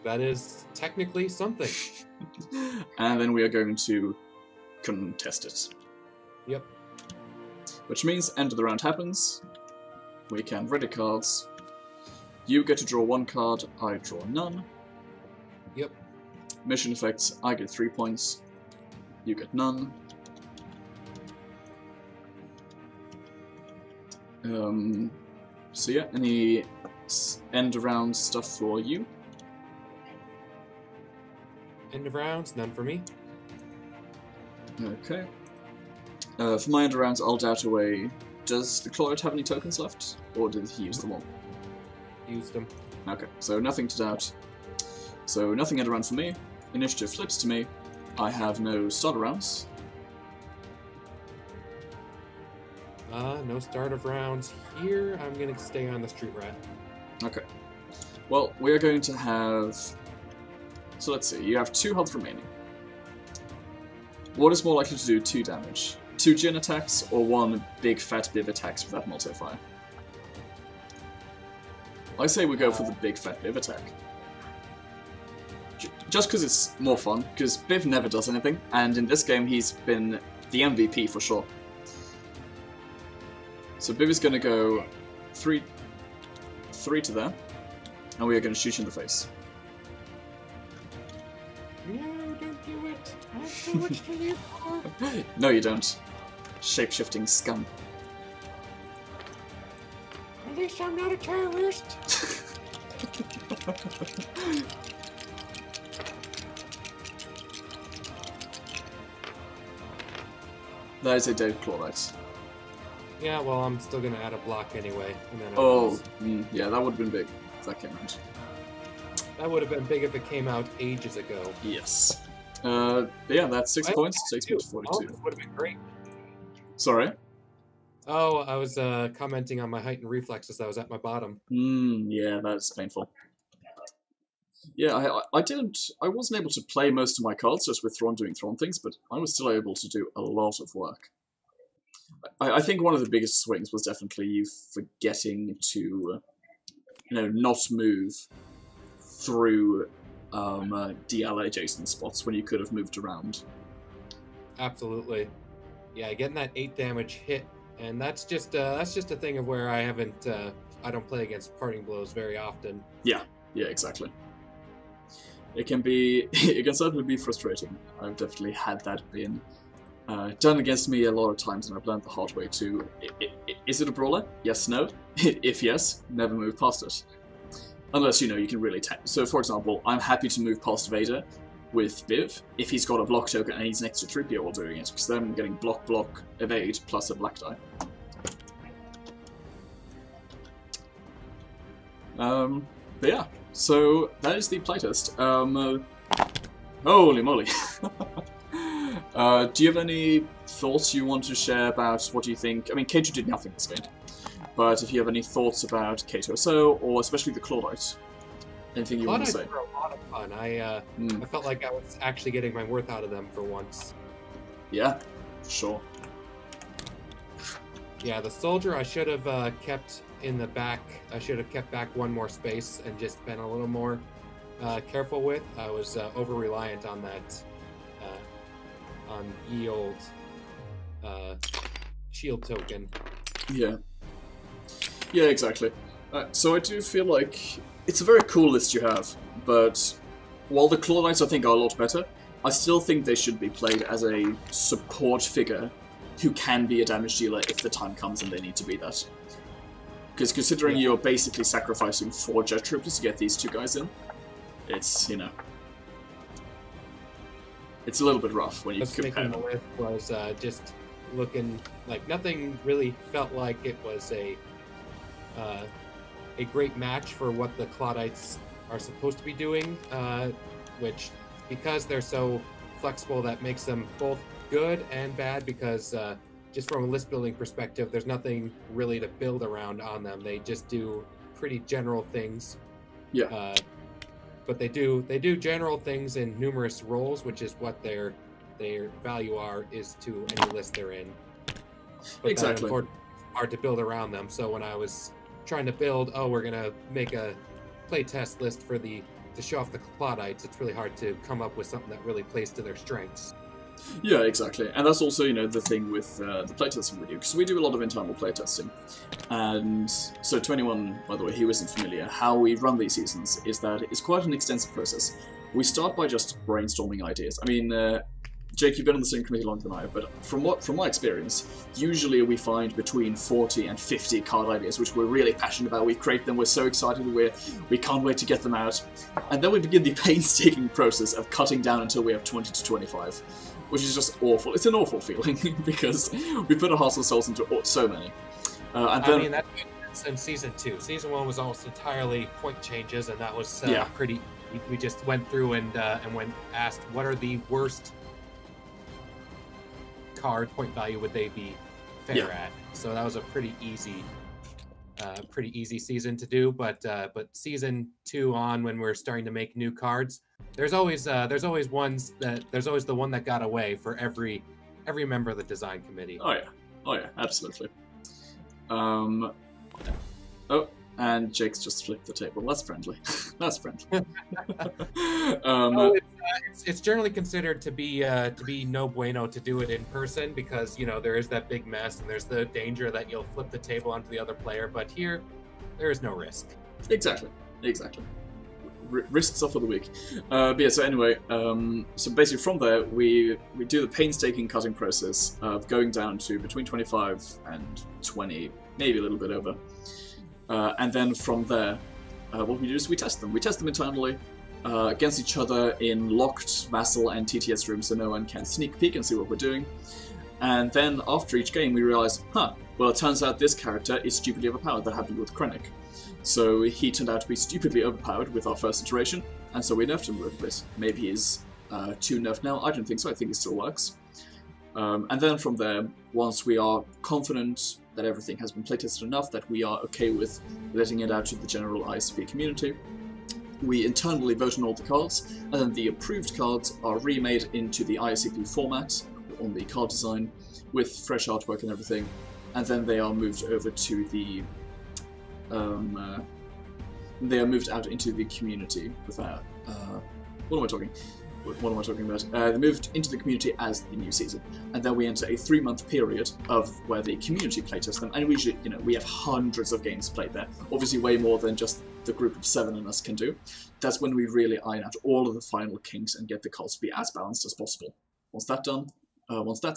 That is technically something. And then we are going to contest it. Yep. Which means end of the round happens. We can ready cards. You get to draw 1 card, I draw none. Yep. Mission effects, I get 3 points. You get none. So yeah, any end of round stuff for you? End of rounds, none for me. Okay. For my end of rounds, I'll doubt away. Does the Claudite have any tokens left? Or did he use them all? Used them. Okay, so nothing to doubt. So nothing end of round for me. Initiative flips to me. I have no starter rounds. No start of rounds here. I'm gonna stay on the street rat. Okay. Well, we are going to have... So let's see, you have 2 health remaining. What is more likely to do 2 damage? 2 Jin attacks or 1 big fat Biv attacks with that multiplier? I say we go for the big fat Biv attack. Just because it's more fun, because Biv never does anything, and in this game he's been the MVP for sure. So Biv is going to go 3 to there, and we are going to shoot you in the face. No, don't do it. I have so much to live for. No, you don't. Shape-shifting scum. At least I'm not a terrorist. That is a dead Clawlight. Yeah, well, I'm still gonna add a block anyway. And then Yeah, that would have been big if that came out. That would have been big if it came out ages ago. Yes. But yeah, that's 6 points. 6 points to 42. This would have been great. Sorry? Oh, I was commenting on my height and reflexes. I was at my bottom. Yeah, that's painful. Yeah, I wasn't able to play most of my cards just with Thrawn doing Thrawn things, but I was still able to do a lot of work. I think one of the biggest swings was definitely you forgetting to, not move through DL adjacent spots when you could have moved around. Absolutely. Yeah, getting that 8 damage hit, and that's just a thing of where I don't play against parting blows very often. Yeah, exactly. It can certainly be frustrating. I've definitely had that been done against me a lot of times, and I've learned the hard way too. Is it a brawler? Yes, no. If yes, never move past it. Unless, you can really so, for example, I'm happy to move past Vader with Viv if he's got a block token and he's next to 3PO while doing it, because then I'm getting block, evade, plus a black die. But yeah, so that is the playtest. Holy moly. Do you have any thoughts you want to share about what you think? I mean, Kato did nothing this game. But if you have any thoughts about Kato So, or especially the Clawlight, anything you want to say? Were a lot of fun. I felt like I was actually getting my worth out of them for once. Yeah, sure. Yeah, the soldier I should have kept in the back. I should have kept back one more space and just been a little more careful with. I was over-reliant on that, on ye old shield token. Yeah. Yeah, exactly. So I do feel like it's a very cool list you have, but while the Clawlights I think are a lot better, I still think they should be played as a support figure who can be a damage dealer if the time comes and they need to be that. Because considering you're basically sacrificing 4 jet troopers to get these 2 guys in, it's, it's a little bit rough when you compare them. The list was just looking like nothing really felt like it was a great match for what the Clawlights are supposed to be doing, which, because they're so flexible, that makes them both good and bad, because just from a list building perspective, there's nothing really to build around on them. They just do pretty general things. Yeah. But they do general things in numerous roles, which is what their value is to any list they're in. But exactly. That, hard to build around them. So when I was trying to build, we're gonna make a playtest list to show off the Clawlights, it's really hard to come up with something that really plays to their strengths. Yeah, exactly. And that's also, the thing with the playtesting we do, because we do a lot of internal playtesting. And so to anyone, by the way, who isn't familiar, how we run these seasons is that it's quite an extensive process. We start by just brainstorming ideas. I mean, Jake, you've been on the same committee longer than I have, but from my experience, usually we find between 40 and 50 card ideas, which we're really passionate about. We create them, we're so excited, we can't wait to get them out. And then we begin the painstaking process of cutting down until we have 20 to 25, which is just awful. It's an awful feeling, because we put our hearts and souls into so many. And then, I mean, that's in Season 2. Season 1 was almost entirely point changes, and that was pretty... We just went through and asked, what are the worst card point value would they be fair at? So that was a pretty easy season to do. But Season 2 on, when we're starting to make new cards, there's always the one that got away for every member of the design committee. Oh yeah, absolutely. Oh, and Jake's just flipped the table. That's friendly. That's friendly. It's generally considered to be no bueno to do it in person because, you know, there is that big mess and there's the danger that you'll flip the table onto the other player. But here, there is no risk. Exactly. Risks are for the weak. But yeah, so anyway, so basically from there, we do the painstaking cutting process of going down to between 25 and 20, maybe a little bit over. And then from there, what we do is we test them. We test them internally against each other in locked Vassal and TTS rooms so no one can sneak peek and see what we're doing. And then after each game we realize, well, it turns out this character is stupidly overpowered. That happened with Krennic. So he turned out to be stupidly overpowered with our first iteration, and so we nerfed him a little bit. Maybe he's too nerfed now. I don't think so. I think he still works. And then from there, once we are confident that everything has been playtested enough, that we are okay with letting it out to the general IACP community, we internally vote on all the cards, and then the approved cards are remade into the IACP format on the card design with fresh artwork and everything, and then they are moved over to the they are moved out into the community without what am I talking about? They're moved into the community as the new season, and then we enter a 3-month period of where the community playtest them, and we usually, you know, we have hundreds of games played there, obviously way more than just the group of 7 in us can do. That's when we really iron out all of the final kinks and get the cards to be as balanced as possible. Once that's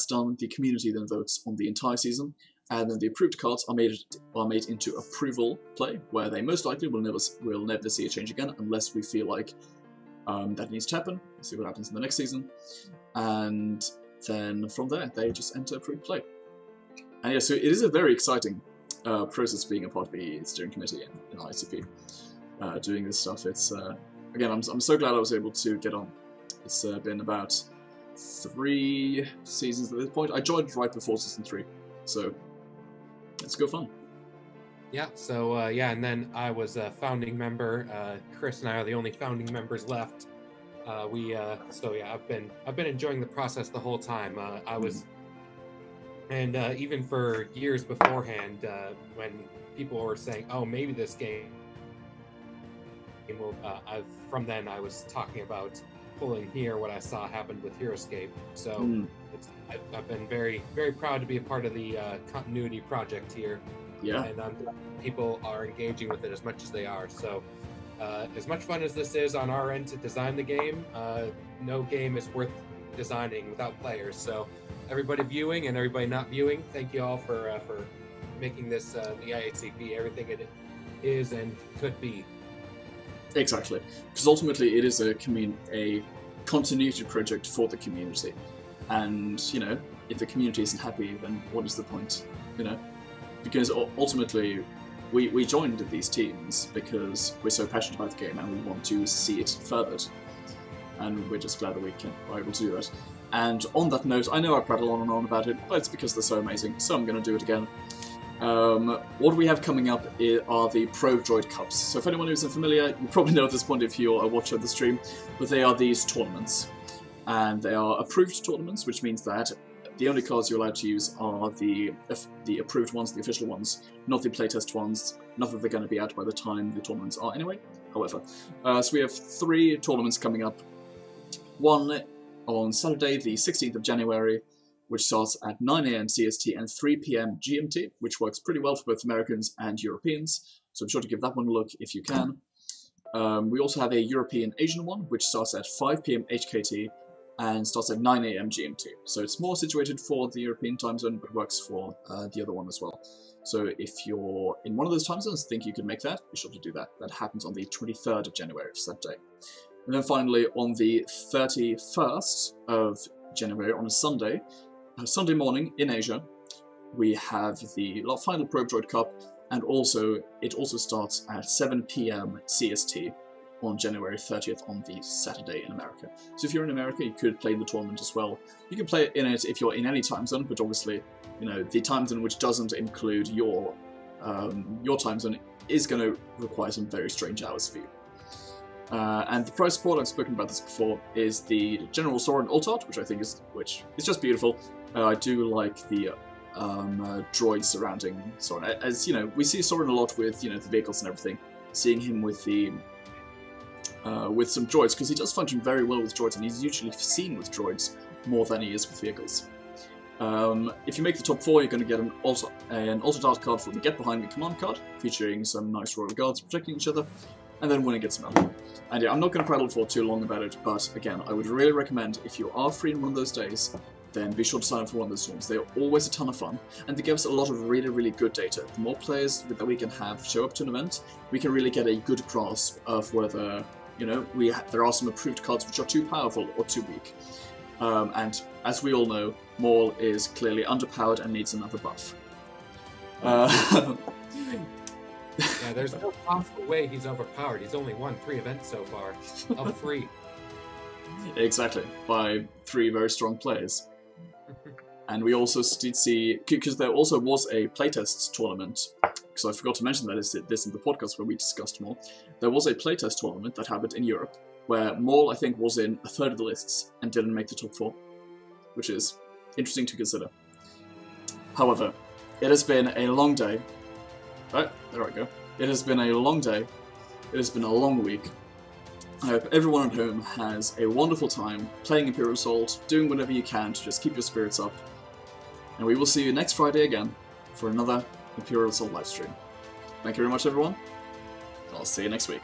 done, the community then votes on the entire season, and then the approved cards are made into approval play, where they most likely will never see a change again unless we feel like that needs to happen. We'll see what happens in the next season, and then from there they just enter approved play. And yeah, so it is a very exciting process being a part of the steering committee in IACP, doing this stuff. It's again, I'm so glad I was able to get on. It's been about 3 seasons at this point. I joined right before season 3, so it's good fun. Yeah, so yeah, and then I was a founding member. Chris and I are the only founding members left. So yeah, I've been enjoying the process the whole time. I was, and even for years beforehand, when people were saying, "Oh, maybe this game will," from then I was talking about pulling here what I saw happened with HeroScape. So I've been very, very proud to be a part of the continuity project here. Yeah. And I'm glad people are engaging with it as much as they are. So as much fun as this is on our end to design the game, no game is worth designing without players. So everybody viewing and everybody not viewing, thank you all for making this the IACP everything it is and could be. Exactly, because ultimately it is a continuity project for the community, and you know, if the community isn't happy, then what is the point? You know, because ultimately we joined these teams because we're so passionate about the game and we want to see it furthered, and we're just glad that we are able to do that. And on that note, I know I prattle on and on about it, but it's because they're so amazing, so I'm going to do it again. What we have coming up are the Pro Droid Cups. So if anyone who's unfamiliar, you probably know at this point if you're a watcher of the stream, but they are these tournaments. And they are approved tournaments, which means that the only cards you're allowed to use are the approved ones, the official ones, not the playtest ones, not that they're going to be out by the time the tournaments are anyway, however. So we have 3 tournaments coming up. One on Saturday, the 16th of January, which starts at 9 AM CST and 3 PM GMT, which works pretty well for both Americans and Europeans, so be sure to give that one a look if you can. We also have a European Asian one, which starts at 5 PM HKT and starts at 9 AM GMT. So it's more situated for the European time zone, but works for the other one as well. So if you're in one of those time zones, think you can make that, be sure to do that. That happens on the 23rd of January, which is that day. And then finally, on the 31st of January, on a Sunday morning in Asia, we have the final Probe Droid Cup, and it also starts at 7 PM CST on January 30th on the Saturday in America. So if you're in America, you could play in the tournament as well. You can play in it if you're in any time zone, but obviously, you know, the time zone which doesn't include your time zone is going to require some very strange hours for you. And the prize support, I've spoken about this before, is the General Soren Ultart, which I think is just beautiful. I do like the droids surrounding Soren. As you know, we see Soren a lot with the vehicles and everything. Seeing him with the with some droids, because he does function very well with droids, and he's usually seen with droids more than he is with vehicles. If you make the top 4, you're going to get an Altered Art card for the Get Behind Me command card, featuring some nice Royal Guards protecting each other, and then winning gets medal. And yeah, I'm not going to prattle for too long about it, but again, I would really recommend, if you are free in one of those days, then be sure to sign up for one of those streams. They are always a ton of fun, and they give us a lot of really, really good data. The more players that we can have show up to an event, we can really get a good grasp of whether, there are some approved cards which are too powerful or too weak. And as we all know, Maul is clearly underpowered and needs another buff. Yeah, there's no possible way he's overpowered. He's only won 3 events so far, of 3. Exactly, by 3 very strong players. And we also did see, because there also was a playtest tournament, because I forgot to mention that this in the podcast where we discussed Maul. There was a playtest tournament that happened in Europe, where Maul, I think, was in a third of the lists and didn't make the top 4, which is interesting to consider. However, it has been a long day. Right, there I go. It has been a long day. It has been a long week. I hope everyone at home has a wonderful time playing Imperial Assault, doing whatever you can to just keep your spirits up. And we will see you next Friday again for another Imperial Assault livestream. Thank you very much, everyone. I'll see you next week.